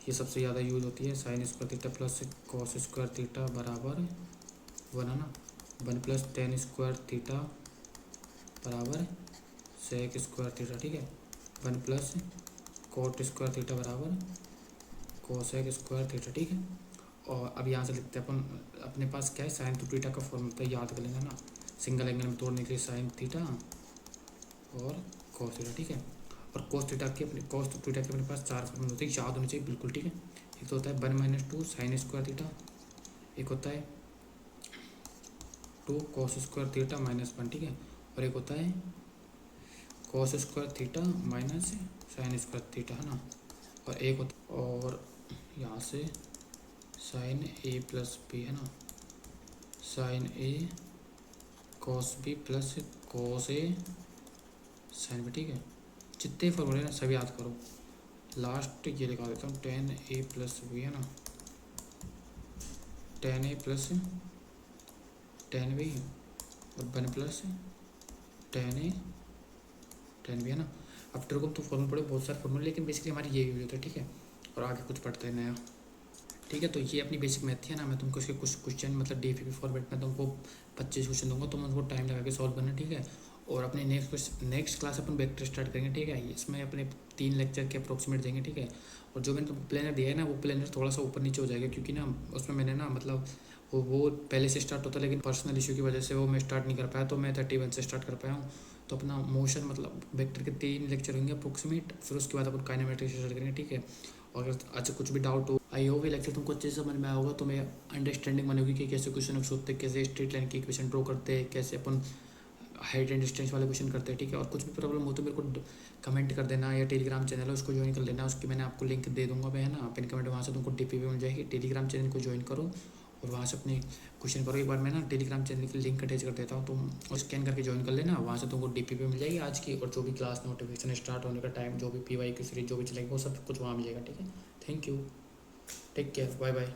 ये सबसे ज़्यादा यूज होती है, sine square theta plus cos square theta बराबर 1 है ना, 1 प्लस टेन स्क्वायर थीटा बराबर सेक स्क्वायर थीटा, ठीक है। 1 प्लस कोट स्क्वायर थीटा बराबर कोसेक स्क्वायर थीटा, ठीक है। और अब यहाँ से लिखते हैं अपन, अपने पास क्या है, साइन टू थीटा का फॉर्मूला है, याद कर लेना ना, सिंगल एंगल में तोड़ने के लिए साइन थीटा और कॉस थीटा, ठीक है। और कॉस थीटा के अपने पास 4 फॉर्मूले होते हैं, याद होने चाहिए बिल्कुल, ठीक है। एक तो होता है 1 - 2 साइन स्क्वायर थीटा, एक होता है 2 कॉस स्क्वायर थीटा -1, ठीक है। और एक होता है cos square theta minus sine square theta, है ना। और एक होता, और यहाँ से साइन ए प्लस बी, है ना, sign A cos B plus cos A sine B, ठीक है। जितने फॉर्मूले ना सब याद करो। लास्ट ये लिखा देता हूँ, टेन ए प्लस बी, है ना, टेन ए प्लस टेन बी और 1 प्लस टेन बी, है ना। अब तेरे को तो फॉर्मूले पढ़े बहुत सारे फॉर्मूले, लेकिन बेसिकली हमारी ये यूज होता है, ठीक है। और आगे कुछ पढ़ते हैं नया, ठीक है। तो ये अपनी बेसिक मैथ थी, है ना। मैं तुमको इसके कुछ क्वेश्चन मतलब DFP फॉर्मेट में तुमको 25 क्वेश्चन दूंगा, तुम उनको टाइम लगा के सॉल्व करना, ठीक है। और अपने नेक्स्ट क्लास अपन वेक्टर स्टार्ट करेंगे, ठीक है। इसमें अपने 3 लेक्चर के अप्रोक्सीमेट देंगे, ठीक है। और जो मैंने तुमको प्लानर दिया है ना, वो प्लानर थोड़ा सा ऊपर नीचे हो जाएगा, क्योंकि ना उसमें मैंने ना मतलब वो पहले से स्टार्ट होता, लेकिन पर्सनल इशू की वजह से वो मैं स्टार्ट नहीं कर पाया, तो मैं 31 से स्टार्ट कर पाया हूँ। तो अपना मोशन मतलब वेक्टर के 3 लेक्चर होंगे अप्रोक्सीमेट, फिर उसके बाद अपन काइनेमेटिक्स स्टार्ट करेंगे, ठीक है। और अगर अच्छा कुछ भी डाउट हो, आई होप ये लेक्चर तुमको अच्छे से समझ में आया होगा, तुम्हें अंडरस्टैंडिंग बनेगी कि कैसे क्वेश्चन सोचते हैं, कैसे स्ट्रेट लाइन की इक्वेशन ड्रॉ करते हैं, कैसे अपन हाइट एंड डिस्टेंस वाले क्वेश्चन करते हैं, ठीक है। और कुछ भी प्रॉब्लम हो तो मेरे को कमेंट कर देना, या टेलीग्राम चैनल है उसको ज्वाइन कर लेना, उसकी मैंने आपको लिंक दे दूंगा मैं, है ना, पिन कमेंट, वहाँ से तुमको DP मिल जाएगी। टेलीग्राम चैनल को ज्वाइन करो और वहाँ से अपने क्वेश्चन करो। एक बार मैं ना टेलीग्राम चैनल की लिंक अटैच कर देता हूँ, तुम स्कैन करके ज्वाइन कर लेना, वहाँ से तुमको DP मिल जाएगी आज की, और जो भी क्लास नोटिफिकेशन स्टार्ट होने का टाइम, जो भी PY की सीरीज जो भी चलेगी, वो सब कुछ वहाँ मिलेगा, ठीक है। Thank you, take care, bye bye.